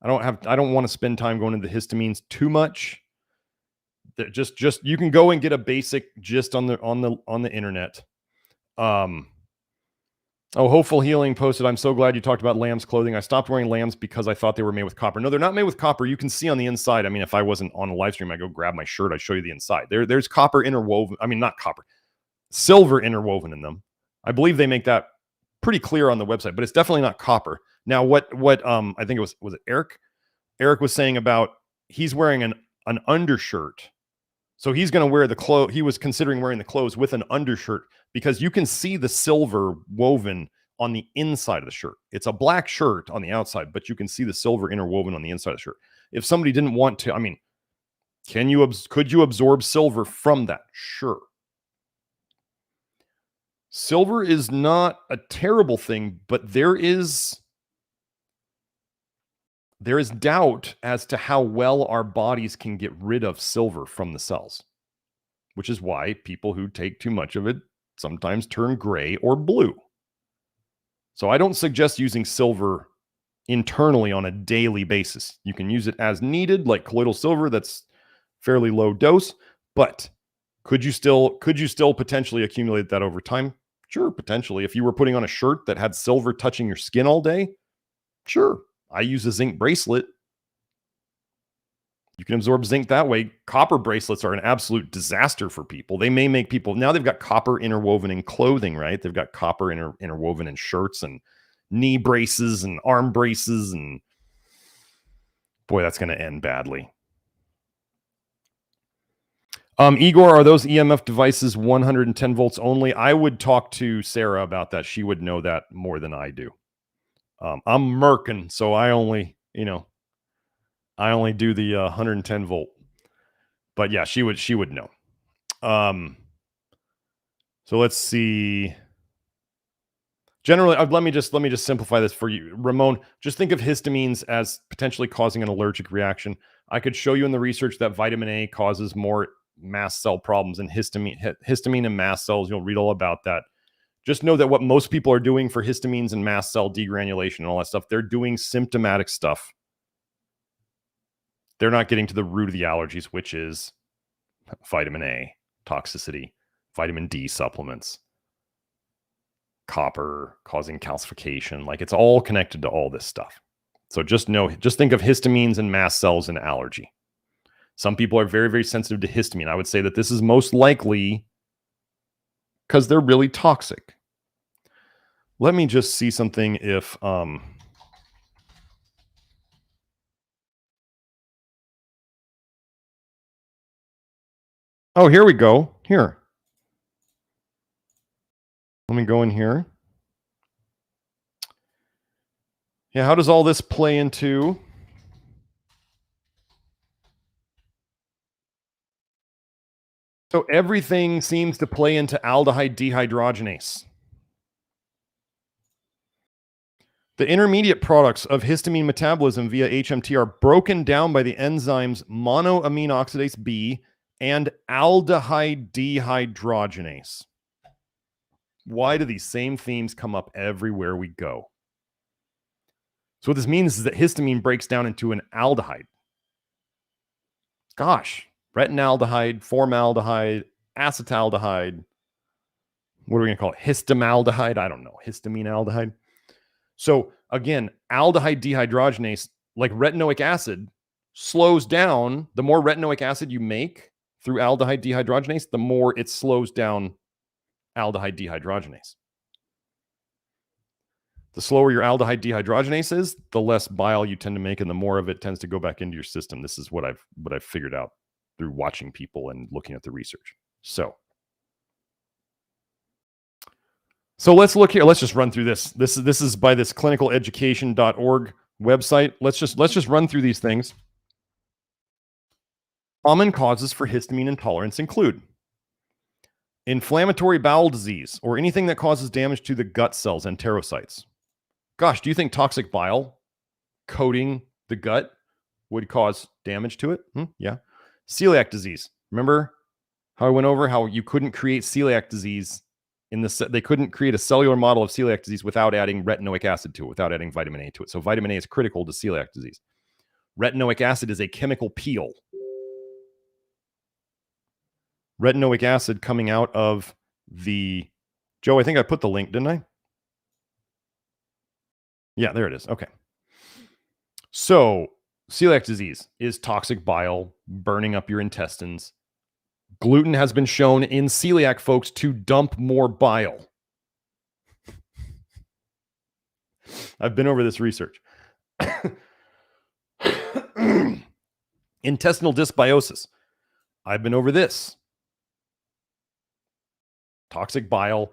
want to spend time going into the histamines too much. Just you can go and get a basic gist on the internet. Hopeful Healing posted, I'm so glad you talked about lambs clothing. I stopped wearing lambs because I thought they were made with copper. No, they're not made with copper. You can see on the inside. I mean, if I wasn't on a live stream, I'd go grab my shirt. I'd show you the inside. There's copper interwoven. I mean, not copper, silver interwoven in them. I believe they make that pretty clear on the website, but it's definitely not copper. Now, what I think it was it Eric? Eric was saying about he's wearing an undershirt. So he's going to wear the clothes. He was considering wearing the clothes with an undershirt because you can see the silver woven on the inside of the shirt. It's a black shirt on the outside, but you can see the silver interwoven on the inside of the shirt. If somebody didn't want to, I mean, could you absorb silver from that? Sure. Silver is not a terrible thing, but there is doubt as to how well our bodies can get rid of silver from the cells, which is why people who take too much of it sometimes turn gray or blue. So I don't suggest using silver internally on a daily basis. You can use it as needed, like colloidal silver, that's fairly low dose, but could you still potentially accumulate that over time? Sure, potentially. If you were putting on a shirt that had silver touching your skin all day, sure. I use a zinc bracelet. You can absorb zinc that way. Copper bracelets are an absolute disaster for people. They may make people, now they've got copper interwoven in clothing, right? They've got copper interwoven in shirts and knee braces and arm braces. And boy, that's going to end badly. Igor, are those EMF devices 110 volts only? I would talk to Sarah about that. She would know that more than I do. I'm Merkin, so I only do the 110 volt. But yeah, she would know. So let's see. Generally, let me just simplify this for you, Ramon. Just think of histamines as potentially causing an allergic reaction. I could show you in the research that vitamin A causes more mast cell problems and histamine and mast cells. You'll read all about that. Just know that what most people are doing for histamines and mast cell degranulation and all that stuff, they're doing symptomatic stuff. They're not getting to the root of the allergies, which is vitamin A, toxicity, vitamin D supplements, copper causing calcification. Like, it's all connected to all this stuff. So just think of histamines and mast cells and allergy. Some people are very, very sensitive to histamine. I would say that this is most likely because they're really toxic. Let me just see something if oh, here we go. Here. Let me go in here. Yeah, how does all this play into? So everything seems to play into aldehyde dehydrogenase. The intermediate products of histamine metabolism via HMT are broken down by the enzymes monoamine oxidase B and aldehyde dehydrogenase. Why do these same themes come up everywhere we go? So what this means is that histamine breaks down into an aldehyde. Gosh, retinaldehyde, formaldehyde, acetaldehyde. What are we going to call it? Histamaldehyde? I don't know. Histamine aldehyde. So again, aldehyde dehydrogenase, like retinoic acid, slows down. The more retinoic acid you make through aldehyde dehydrogenase, the more it slows down aldehyde dehydrogenase. The slower your aldehyde dehydrogenase is, the less bile you tend to make, and the more of it tends to go back into your system. This is what I've figured out through watching people and looking at the research. So let's look here. Let's just run through this. This is by this clinicaleducation.org website. Let's just run through these things. Common causes for histamine intolerance include inflammatory bowel disease or anything that causes damage to the gut cells, enterocytes. Gosh, do you think toxic bile coating the gut would cause damage to it? Yeah. Celiac disease. Remember how I went over how you couldn't create celiac disease they couldn't create a cellular model of celiac disease without adding retinoic acid to it, without adding vitamin A to it. So vitamin A is critical to celiac disease. Retinoic acid is a chemical peel. Retinoic acid coming out of the... Joe, I think I put the link, didn't I? Yeah, there it is. Okay. So celiac disease is toxic bile burning up your intestines. Gluten has been shown in celiac folks to dump more bile. I've been over this research. Intestinal dysbiosis. I've been over this. Toxic bile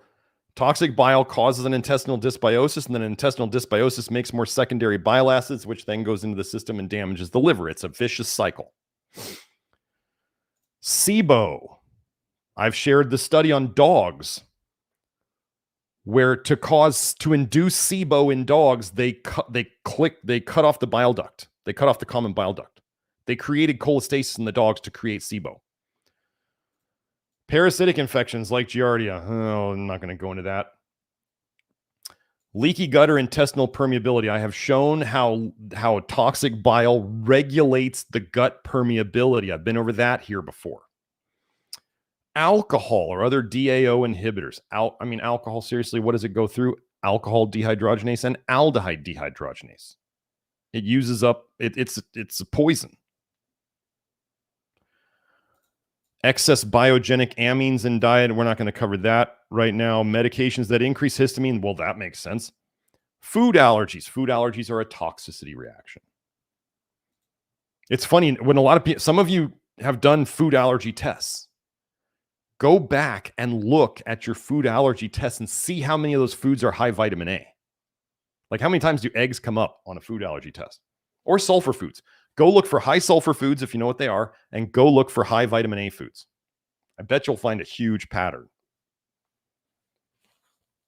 causes an intestinal dysbiosis, and then intestinal dysbiosis makes more secondary bile acids, which then goes into the system and damages the liver. It's a vicious cycle. SIBO. I've shared the study on dogs where to induce SIBO in dogs, they cut off the bile duct. They cut off the common bile duct. They created cholestasis in the dogs to create SIBO. Parasitic infections like Giardia. Oh, I'm not going to go into that. Leaky gut or intestinal permeability. I have shown how toxic bile regulates the gut permeability. I've been over that here before. Alcohol or other DAO inhibitors. Alcohol, seriously, what does it go through? Alcohol dehydrogenase and aldehyde dehydrogenase. It uses up, it's a poison. Excess biogenic amines in diet. We're not going to cover that right now. Medications that increase histamine. Well, that makes sense. Food allergies. Food allergies are a toxicity reaction. It's funny when a lot of people, some of you have done food allergy tests. Go back and look at your food allergy tests and see how many of those foods are high vitamin A. Like how many times do eggs come up on a food allergy test? Or sulfur foods. Go look for high sulfur foods if you know what they are, and go look for high vitamin A foods. I bet you'll find a huge pattern.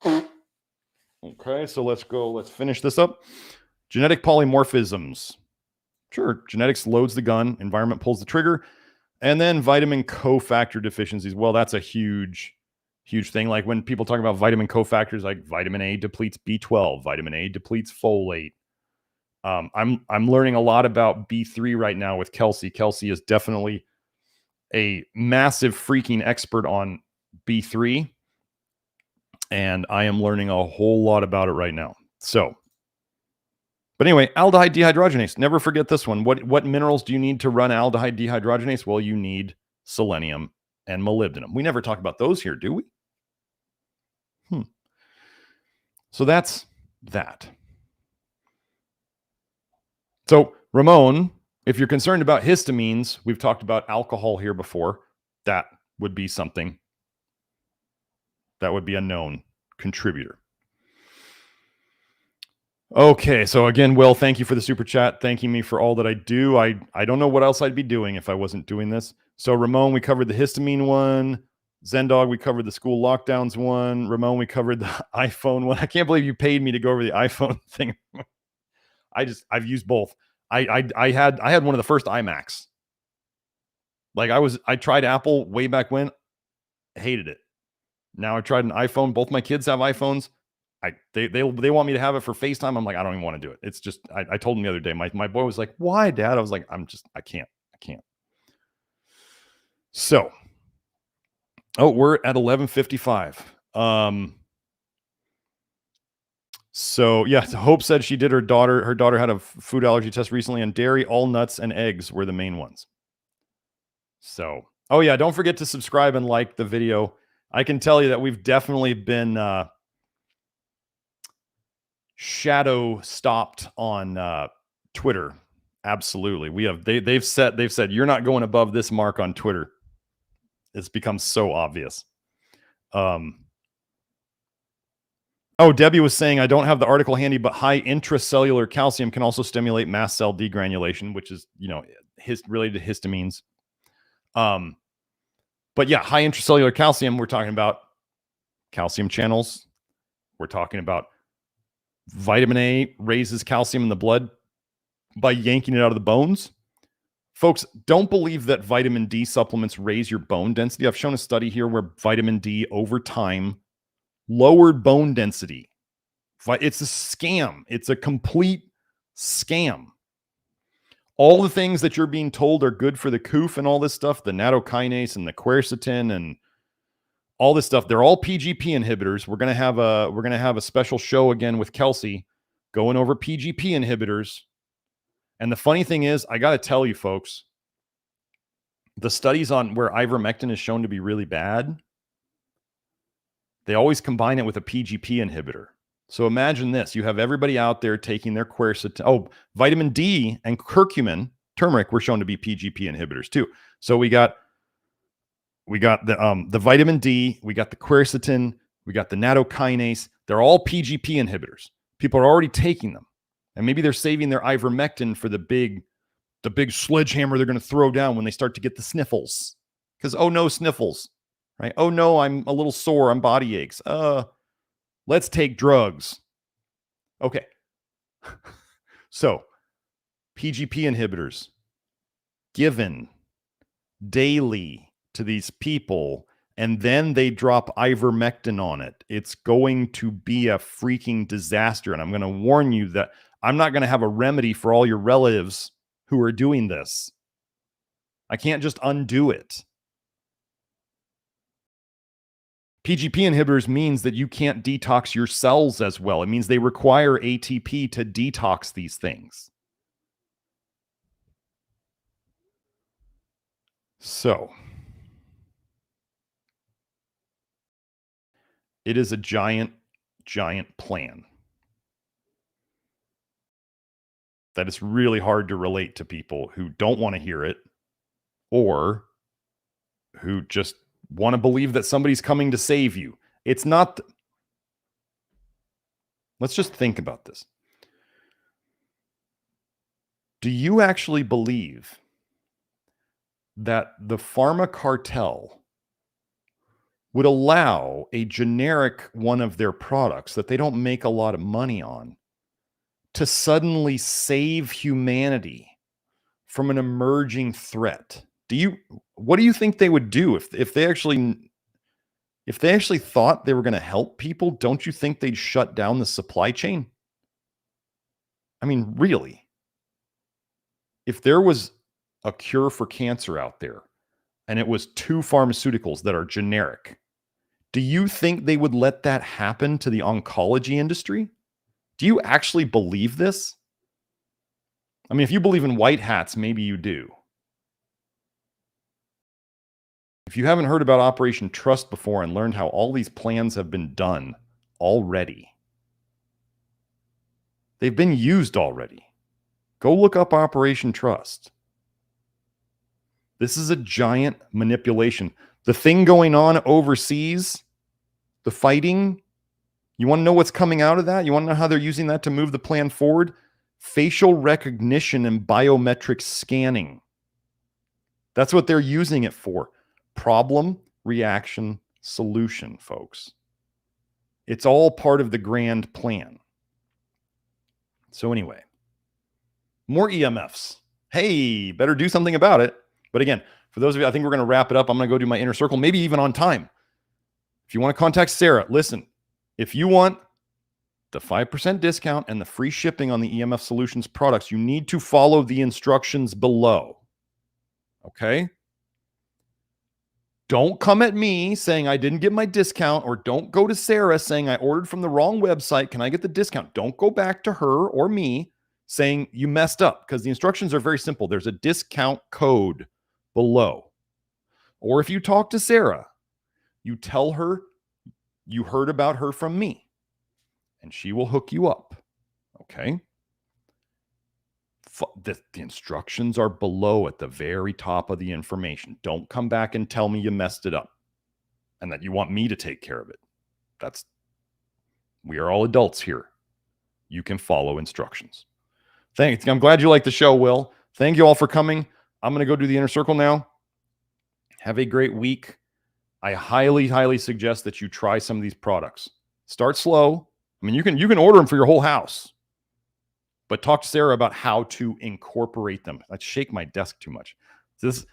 Okay, so let's finish this up. Genetic polymorphisms. Sure, genetics loads the gun, environment pulls the trigger. And then vitamin cofactor deficiencies. Well, that's a huge thing. Like when people talk about vitamin cofactors, like vitamin A depletes B12, vitamin A depletes folate. I'm learning a lot about B3 right now with Kelsey. Kelsey is definitely a massive freaking expert on B3. And I am learning a whole lot about it right now. So, but anyway, aldehyde dehydrogenase. Never forget this one. What minerals do you need to run aldehyde dehydrogenase? Well, you need selenium and molybdenum. We never talk about those here, do we? So that's that. So Ramon, if you're concerned about histamines, we've talked about alcohol here before. That would be something. That would be a known contributor. Okay, so again, Will, thank you for the super chat, thanking me for all that I do. I don't know what else I'd be doing if I wasn't doing this. So Ramon, we covered the histamine one. Zendog, we covered the school lockdowns one. Ramon, we covered the iPhone one. I can't believe you paid me to go over the iPhone thing. I've used both. I had one of the first iMacs. Like I tried Apple way back when, hated it. Now I tried an iPhone. Both my kids have iPhones. They want me to have it for FaceTime. I'm like, I don't even want to do it. It's just, I told him the other day, my boy was like, why, Dad? I was like, I can't. So, we're at 11:55. So yeah, Hope said she did her daughter had a food allergy test recently, and dairy, all nuts and eggs were the main ones. So, oh yeah, don't forget to subscribe and like the video. I can tell you that we've definitely been shadow stopped on Twitter. Absolutely. They've said you're not going above this mark on Twitter. It's become so obvious. Oh, Debbie was saying, I don't have the article handy, but high intracellular calcium can also stimulate mast cell degranulation, which is, related to histamines. But yeah, high intracellular calcium, we're talking about calcium channels. We're talking about vitamin A raises calcium in the blood by yanking it out of the bones. Folks, don't believe that vitamin D supplements raise your bone density. I've shown a study here where vitamin D over time lowered bone density. It's a scam. It's a complete scam. All the things that you're being told are good for the coof and all this stuff, the nattokinase and the quercetin and all this stuff, they're all PGP inhibitors. We're gonna have a special show again with Kelsey going over PGP inhibitors. And the funny thing is, I got to tell you, folks, the studies on where ivermectin is shown to be really bad, they always combine it with a PGP inhibitor. So imagine this. You have everybody out there taking their quercetin. Oh, vitamin D and curcumin, turmeric, were shown to be PGP inhibitors too. So we got the vitamin D, we got the quercetin, we got the nattokinase. They're all PGP inhibitors. People are already taking them. And maybe they're saving their ivermectin for the big sledgehammer they're going to throw down when they start to get the sniffles. Because, oh no, sniffles. Right? Oh no, I'm a little sore. I'm body aches. Let's take drugs. Okay. So, PGP inhibitors given daily to these people, and then they drop ivermectin on it. It's going to be a freaking disaster. And I'm going to warn you that I'm not going to have a remedy for all your relatives who are doing this. I can't just undo it. PGP inhibitors means that you can't detox your cells as well. It means they require ATP to detox these things. So, it is a giant, giant plan that is really hard to relate to people who don't want to hear it or who just want to believe that somebody's coming to save you. It's not. Let's just think about this. Do you actually believe that the pharma cartel would allow a generic one of their products that they don't make a lot of money on to suddenly save humanity from an emerging threat? What do you think they would do if they actually thought they were going to help people? Don't you think they'd shut down the supply chain? I mean, really? If there was a cure for cancer out there and it was 2 pharmaceuticals that are generic, do you think they would let that happen to the oncology industry? Do you actually believe this? I mean, if you believe in white hats, maybe you do. If you haven't heard about Operation Trust before and learned how all these plans have been done already, they've been used already. Go look up Operation Trust. This is a giant manipulation. The thing going on overseas, the fighting, you want to know what's coming out of that? You want to know how they're using that to move the plan forward? Facial recognition and biometric scanning. That's what they're using it for. Problem, reaction, solution, folks. It's all part of the grand plan. So anyway, more EMFs. Hey, better do something about it. But again, for those of you, I think we're going to wrap it up. I'm going to go do my inner circle, maybe even on time. If you want to contact Sarah, listen, if you want the 5% discount and the free shipping on the EMF Solutions products, you need to follow the instructions below. Okay? Don't come at me saying I didn't get my discount, or don't go to Sarah saying I ordered from the wrong website. Can I get the discount? Don't go back to her or me saying you messed up, because the instructions are very simple. There's a discount code below. Or if you talk to Sarah, you tell her you heard about her from me, and she will hook you up Okay. The instructions are below at the very top of the information. Don't come back and tell me you messed it up and that you want me to take care of it. We are all adults here. You can follow instructions. Thanks. I'm glad you like the show, Will. Thank you all for coming. I'm going to go do the inner circle now. Have a great week. I highly, highly suggest that you try some of these products. Start slow. I mean, you can order them for your whole house, but talk to Sarah about how to incorporate them. I shake my desk too much. It's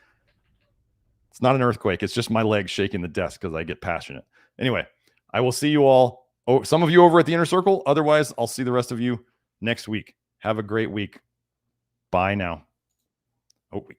not an earthquake. It's just my legs shaking the desk because I get passionate. Anyway, I will see you all. Oh, some of you over at the inner circle. Otherwise, I'll see the rest of you next week. Have a great week. Bye now. Oh, wait.